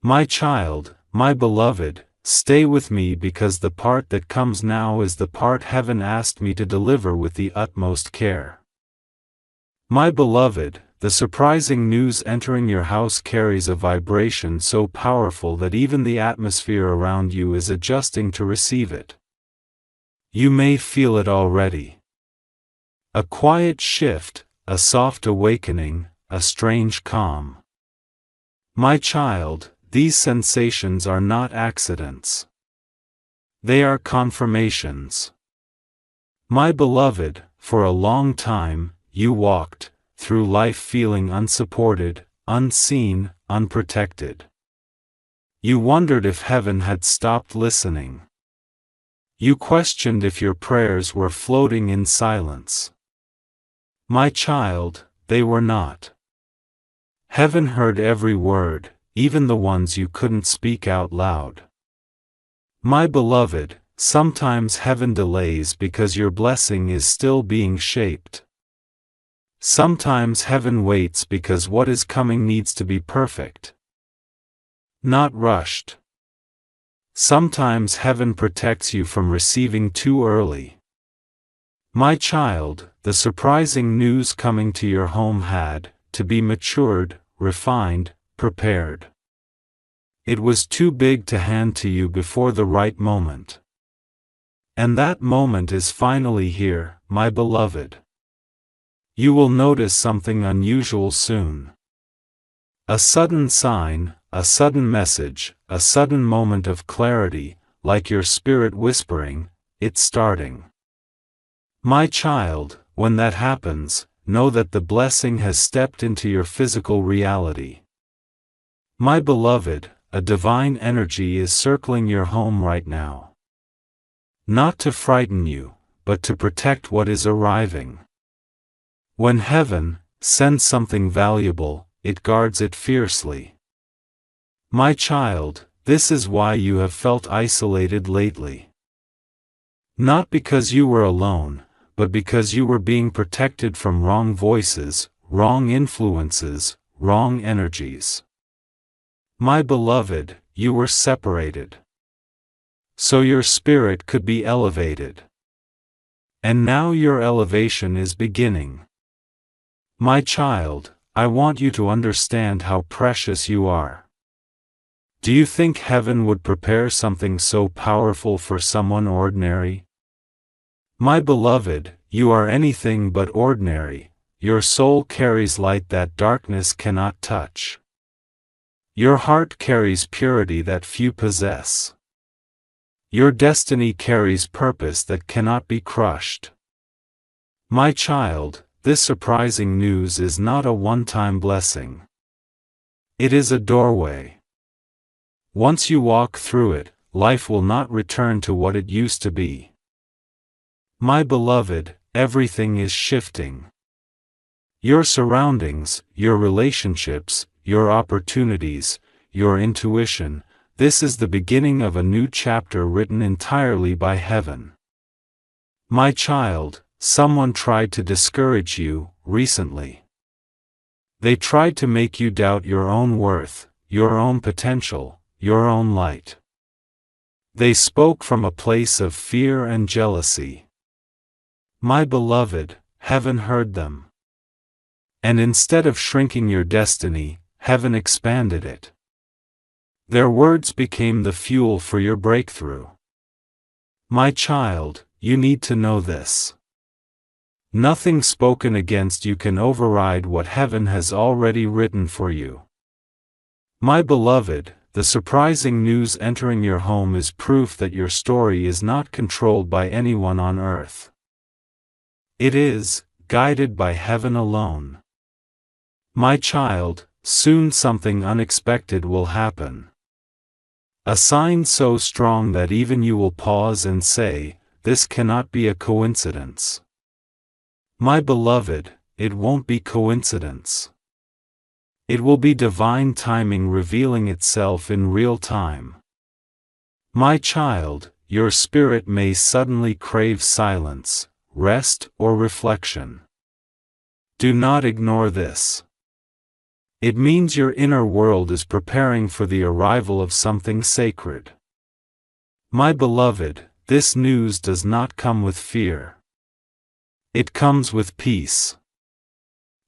Speaker 1: My child, my beloved, stay with me because the part that comes now is the part heaven asked me to deliver with the utmost care. My beloved, the surprising news entering your house carries a vibration so powerful that even the atmosphere around you is adjusting to receive it. You may feel it already. A quiet shift, a soft awakening, a strange calm. My child, these sensations are not accidents. They are confirmations. My beloved, for a long time, you walked through life feeling unsupported, unseen, unprotected. You wondered if heaven had stopped listening. You questioned if your prayers were floating in silence. My child, they were not. Heaven heard every word, even the ones you couldn't speak out loud. My beloved, sometimes heaven delays because your blessing is still being shaped. Sometimes heaven waits because what is coming needs to be perfect, not rushed. Sometimes heaven protects you from receiving too early. My child, the surprising news coming to your home had to be matured, refined, prepared. It was too big to hand to you before the right moment. And that moment is finally here, my beloved. You will notice something unusual soon. A sudden sign, a sudden message, a sudden moment of clarity, like your spirit whispering, "It's starting." My child, when that happens, know that the blessing has stepped into your physical reality. My beloved, a divine energy is circling your home right now. Not to frighten you, but to protect what is arriving. When heaven sends something valuable, it guards it fiercely. My child, this is why you have felt isolated lately. Not because you were alone, but because you were being protected from wrong voices, wrong influences, wrong energies. My beloved, you were separated, so your spirit could be elevated. And now your elevation is beginning. My child, I want you to understand how precious you are. Do you think heaven would prepare something so powerful for someone ordinary? My beloved, you are anything but ordinary. Your soul carries light that darkness cannot touch. Your heart carries purity that few possess. Your destiny carries purpose that cannot be crushed. My child, this surprising news is not a one-time blessing. It is a doorway. Once you walk through it, life will not return to what it used to be. My beloved, everything is shifting. Your surroundings, your relationships, your opportunities, your intuition, this is the beginning of a new chapter written entirely by heaven. My child, someone tried to discourage you recently. They tried to make you doubt your own worth, your own potential, your own light. They spoke from a place of fear and jealousy. My beloved, heaven heard them. And instead of shrinking your destiny, heaven expanded it. Their words became the fuel for your breakthrough. My child, you need to know this. Nothing spoken against you can override what heaven has already written for you. My beloved, the surprising news entering your home is proof that your story is not controlled by anyone on earth. It is guided by heaven alone. My child, soon something unexpected will happen. A sign so strong that even you will pause and say, "This cannot be a coincidence." My beloved, it won't be coincidence. It will be divine timing revealing itself in real time. My child, your spirit may suddenly crave silence, rest, or reflection. Do not ignore this. It means your inner world is preparing for the arrival of something sacred. My beloved, this news does not come with fear. It comes with peace.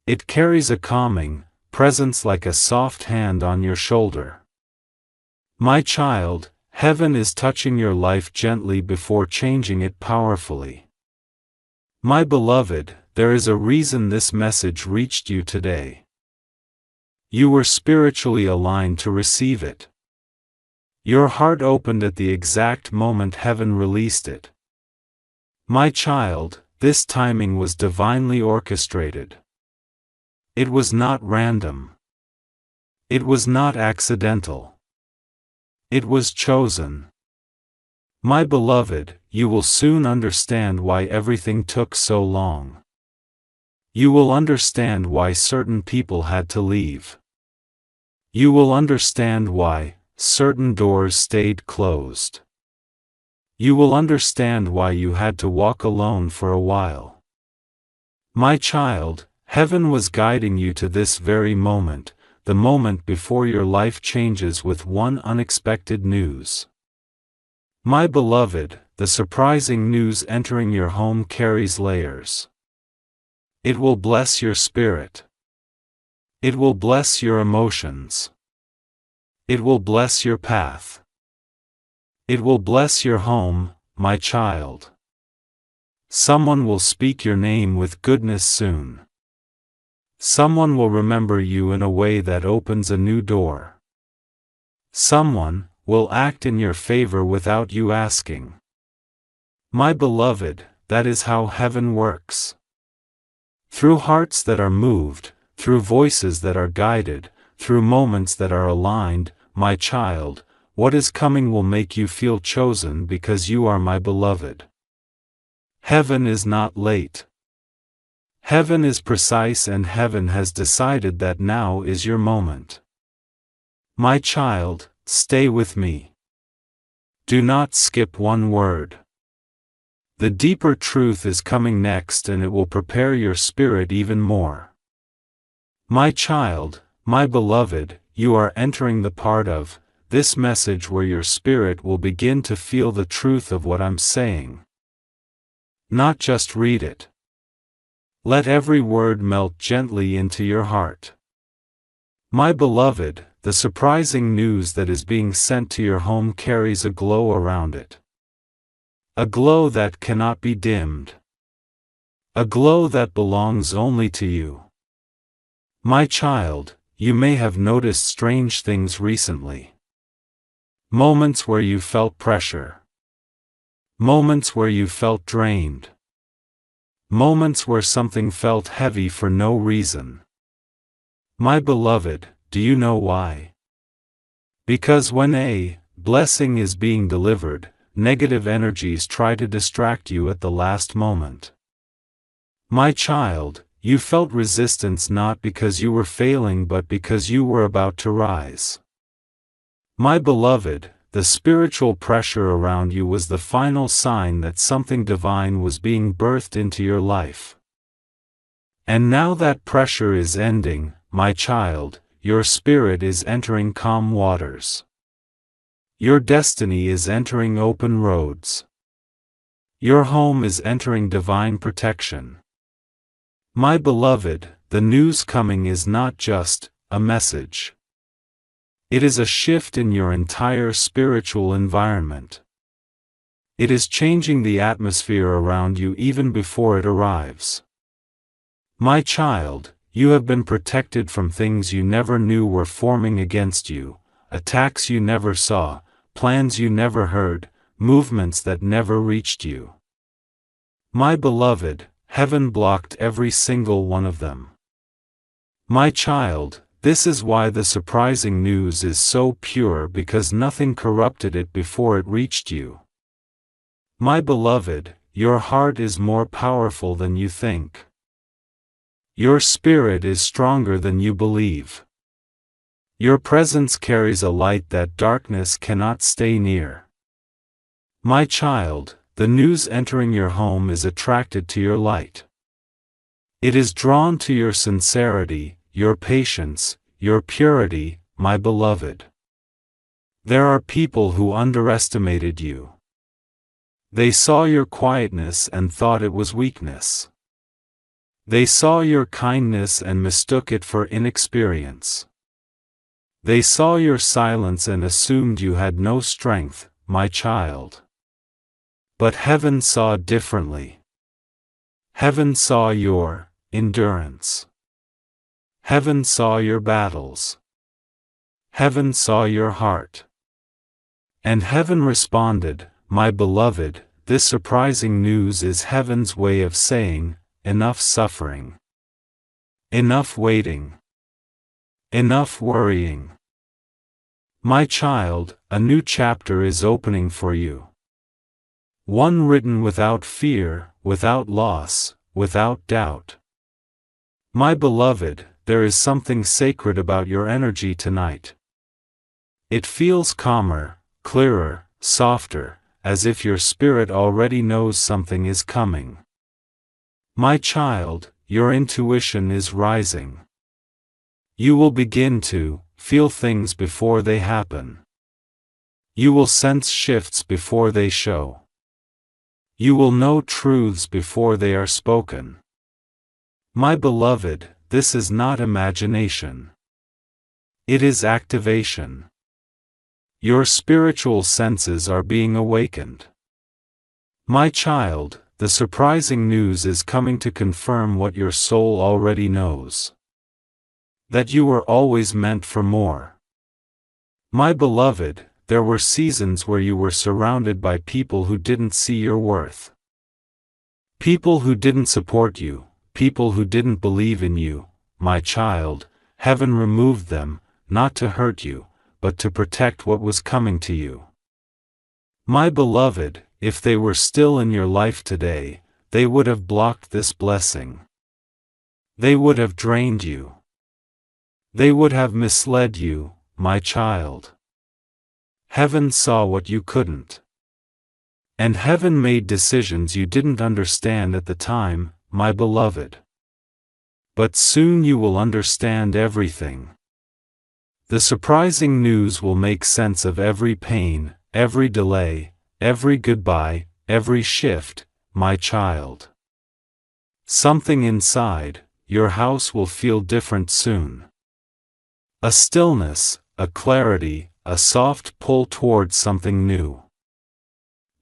Speaker 1: It carries a calming presence like a soft hand on your shoulder. My child, heaven is touching your life gently before changing it powerfully. My beloved, there is a reason this message reached you today. You were spiritually aligned to receive it. Your heart opened at the exact moment heaven released it. My child, this timing was divinely orchestrated. It was not random. It was not accidental. It was chosen. My beloved, you will soon understand why everything took so long. You will understand why certain people had to leave. You will understand why certain doors stayed closed. You will understand why you had to walk alone for a while. My child, heaven was guiding you to this very moment, the moment before your life changes with one unexpected news. My beloved, the surprising news entering your home carries layers. It will bless your spirit. It will bless your emotions. It will bless your path. It will bless your home, my child. Someone will speak your name with goodness soon. Someone will remember you in a way that opens a new door. Someone will act in your favor without you asking. My beloved, that is how heaven works. Through hearts that are moved, through voices that are guided, through moments that are aligned, my child, what is coming will make you feel chosen because you are my beloved. Heaven is not late. Heaven is precise and heaven has decided that now is your moment. My child, stay with me. Do not skip one word. The deeper truth is coming next and it will prepare your spirit even more. My child, my beloved, you are entering the part of this message where your spirit will begin to feel the truth of what I'm saying. Not just read it. Let every word melt gently into your heart. My beloved, the surprising news that is being sent to your home carries a glow around it. A glow that cannot be dimmed. A glow that belongs only to you. My child, you may have noticed strange things recently. Moments where you felt pressure. Moments where you felt drained. Moments where something felt heavy for no reason. My beloved, do you know why? Because when a blessing is being delivered, negative energies try to distract you at the last moment. My child, you felt resistance not because you were failing but because you were about to rise. My beloved, the spiritual pressure around you was the final sign that something divine was being birthed into your life. And now that pressure is ending, my child, your spirit is entering calm waters. Your destiny is entering open roads. Your home is entering divine protection. My beloved, the news coming is not just a message. It is a shift in your entire spiritual environment. It is changing the atmosphere around you even before it arrives. My child, you have been protected from things you never knew were forming against you, attacks you never saw, plans you never heard, movements that never reached you. My beloved, heaven blocked every single one of them. My child, this is why the surprising news is so pure, because nothing corrupted it before it reached you. My beloved, your heart is more powerful than you think. Your spirit is stronger than you believe. Your presence carries a light that darkness cannot stay near. My child, the news entering your home is attracted to your light. It is drawn to your sincerity, your patience, your purity, my beloved. There are people who underestimated you. They saw your quietness and thought it was weakness. They saw your kindness and mistook it for inexperience. They saw your silence and assumed you had no strength, my child. But heaven saw differently. Heaven saw your endurance. Heaven saw your battles. Heaven saw your heart. And heaven responded, my beloved, this surprising news is heaven's way of saying, enough suffering. Enough waiting. Enough worrying. My child, a new chapter is opening for you. One written without fear, without loss, without doubt. My beloved, there is something sacred about your energy tonight. It feels calmer, clearer, softer, as if your spirit already knows something is coming. My child, your intuition is rising. You will begin to feel things before they happen. You will sense shifts before they show. You will know truths before they are spoken. My beloved, this is not imagination. It is activation. Your spiritual senses are being awakened. My child, the surprising news is coming to confirm what your soul already knows. That you were always meant for more. My beloved, there were seasons where you were surrounded by people who didn't see your worth. People who didn't support you, people who didn't believe in you. My child, heaven removed them, not to hurt you, but to protect what was coming to you. My beloved, if they were still in your life today, they would have blocked this blessing. They would have drained you. They would have misled you, my child. Heaven saw what you couldn't. And heaven made decisions you didn't understand at the time, my beloved. But soon you will understand everything. The surprising news will make sense of every pain, every delay, every goodbye, every shift, my child. Something inside your house will feel different soon. A stillness, a clarity, a soft pull towards something new.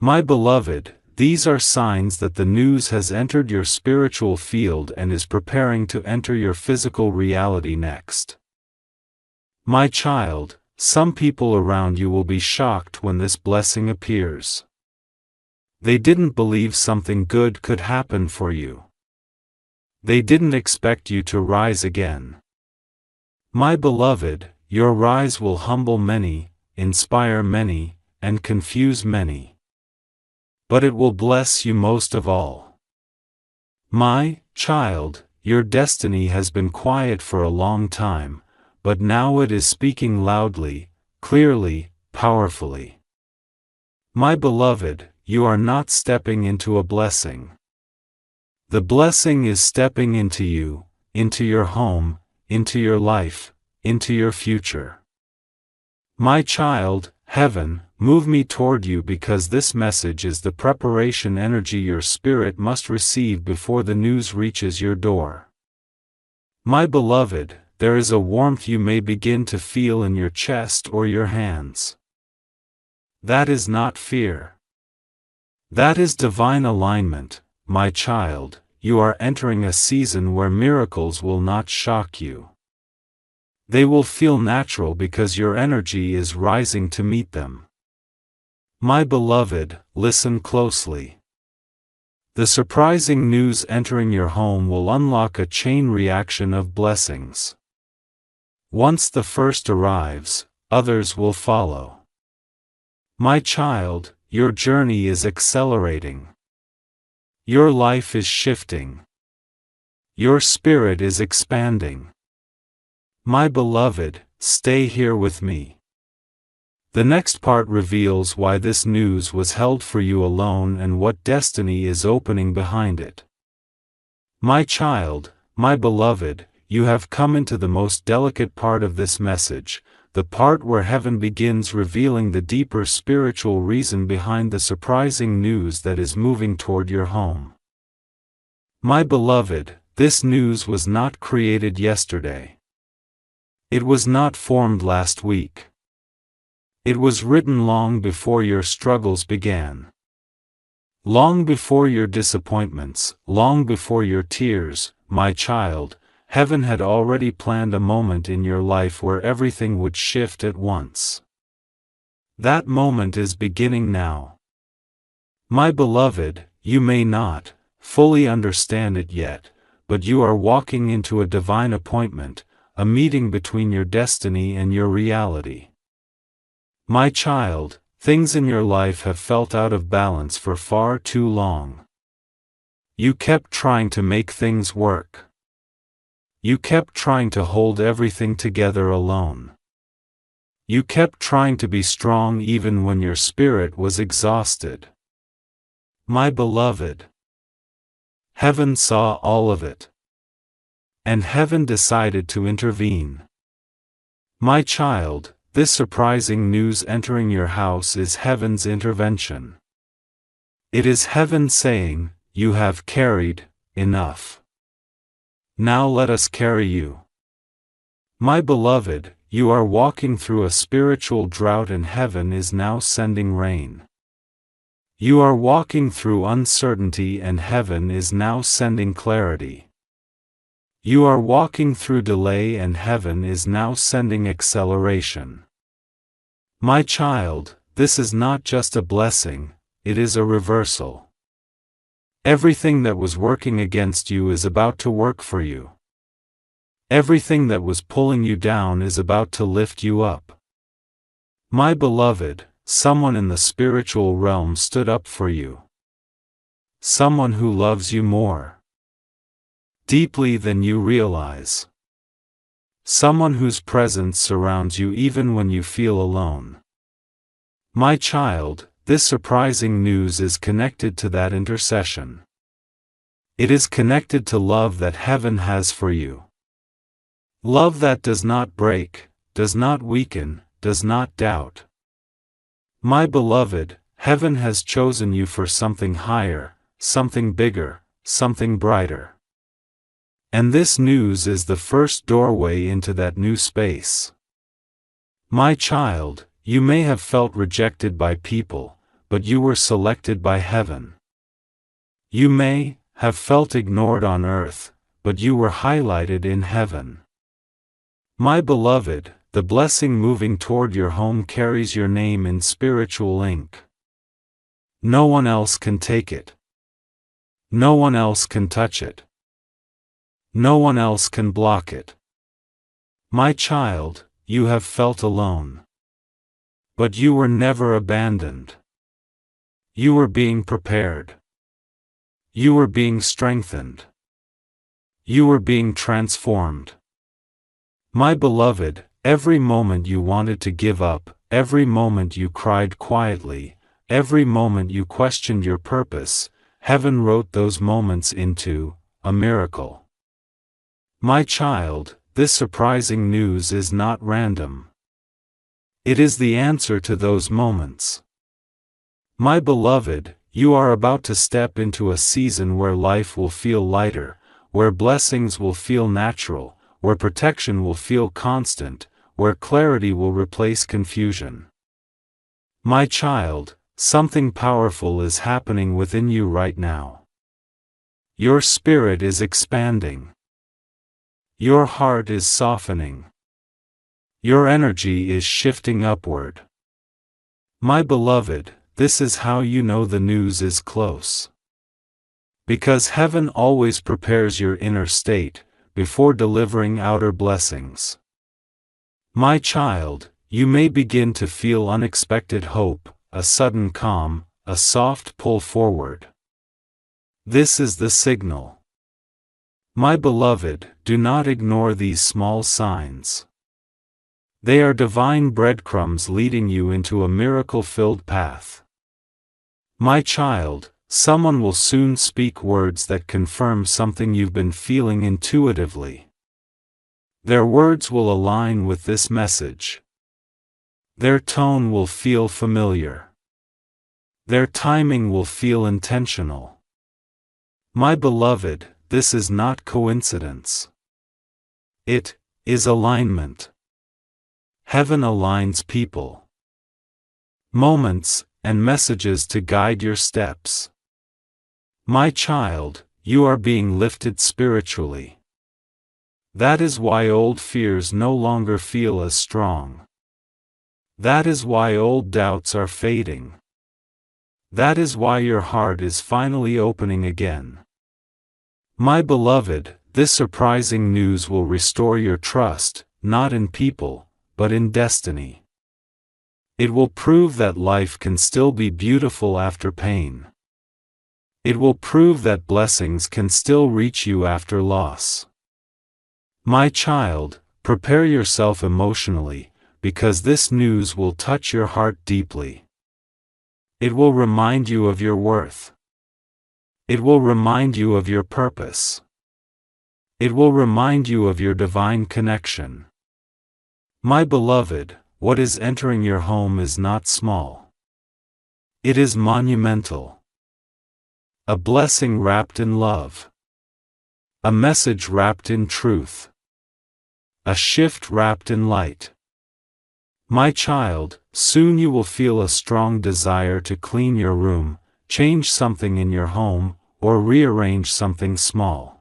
Speaker 1: My beloved, these are signs that the news has entered your spiritual field and is preparing to enter your physical reality next. My child, some people around you will be shocked when this blessing appears. They didn't believe something good could happen for you. They didn't expect you to rise again. My beloved, your rise will humble many, inspire many, and confuse many. But it will bless you most of all. My child, your destiny has been quiet for a long time, but now it is speaking loudly, clearly, powerfully. My beloved, you are not stepping into a blessing. The blessing is stepping into you, into your home, into your life, into your future. My child, heaven, move me toward you because this message is the preparation energy your spirit must receive before the news reaches your door. My beloved, there is a warmth you may begin to feel in your chest or your hands. That is not fear. That is divine alignment, my child. You are entering a season where miracles will not shock you. They will feel natural because your energy is rising to meet them. My beloved, listen closely. The surprising news entering your home will unlock a chain reaction of blessings. Once the first arrives, others will follow. My child, your journey is accelerating. Your life is shifting. Your spirit is expanding. My beloved, stay here with me. The next part reveals why this news was held for you alone and what destiny is opening behind it. My child, my beloved, you have come into the most delicate part of this message, the part where heaven begins revealing the deeper spiritual reason behind the surprising news that is moving toward your home. My beloved, this news was not created yesterday. It was not formed last week. It was written long before your struggles began. Long before your disappointments, long before your tears, my child, heaven had already planned a moment in your life where everything would shift at once. That moment is beginning now. My beloved, you may not fully understand it yet, but you are walking into a divine appointment, a meeting between your destiny and your reality. My child, things in your life have felt out of balance for far too long. You kept trying to make things work. You kept trying to hold everything together alone. You kept trying to be strong even when your spirit was exhausted. My beloved, heaven saw all of it. And heaven decided to intervene. My child, this surprising news entering your house is heaven's intervention. It is heaven saying, you have carried enough. Now let us carry you. My beloved, you are walking through a spiritual drought and heaven is now sending rain. You are walking through uncertainty and heaven is now sending clarity. You are walking through delay and heaven is now sending acceleration. My child, this is not just a blessing, it is a reversal. Everything that was working against you is about to work for you. Everything that was pulling you down is about to lift you up. My beloved, someone in the spiritual realm stood up for you. Someone who loves you more deeply than you realize. Someone whose presence surrounds you even when you feel alone. My child, this surprising news is connected to that intercession. It is connected to love that heaven has for you. Love that does not break, does not weaken, does not doubt. My beloved, heaven has chosen you for something higher, something bigger, something brighter. And this news is the first doorway into that new space. My child, you may have felt rejected by people, but you were selected by heaven. You may have felt ignored on earth, but you were highlighted in heaven. My beloved, the blessing moving toward your home carries your name in spiritual ink. No one else can take it. No one else can touch it. No one else can block it. My child, you have felt alone. But you were never abandoned. You were being prepared. You were being strengthened. You were being transformed. My beloved, every moment you wanted to give up, every moment you cried quietly, every moment you questioned your purpose, heaven wrote those moments into a miracle. My child, this surprising news is not random. It is the answer to those moments. My beloved, you are about to step into a season where life will feel lighter, where blessings will feel natural, where protection will feel constant, where clarity will replace confusion. My child, something powerful is happening within you right now. Your spirit is expanding. Your heart is softening. Your energy is shifting upward. My beloved, this is how you know the news is close. Because heaven always prepares your inner state before delivering outer blessings. My child, you may begin to feel unexpected hope, a sudden calm, a soft pull forward. This is the signal. My beloved, do not ignore these small signs. They are divine breadcrumbs leading you into a miracle-filled path. My child, someone will soon speak words that confirm something you've been feeling intuitively. Their words will align with this message. Their tone will feel familiar. Their timing will feel intentional. My beloved, this is not coincidence. It is alignment. Heaven aligns people, moments, and messages to guide your steps. My child, you are being lifted spiritually. That is why old fears no longer feel as strong. That is why old doubts are fading. That is why your heart is finally opening again. My beloved, this surprising news will restore your trust, not in people, but in destiny. It will prove that life can still be beautiful after pain. It will prove that blessings can still reach you after loss. My child, prepare yourself emotionally, because this news will touch your heart deeply. It will remind you of your worth. It will remind you of your purpose. It will remind you of your divine connection. My beloved, what is entering your home is not small. It is monumental. A blessing wrapped in love. A message wrapped in truth. A shift wrapped in light. My child, soon you will feel a strong desire to clean your room, change something in your home, or rearrange something small.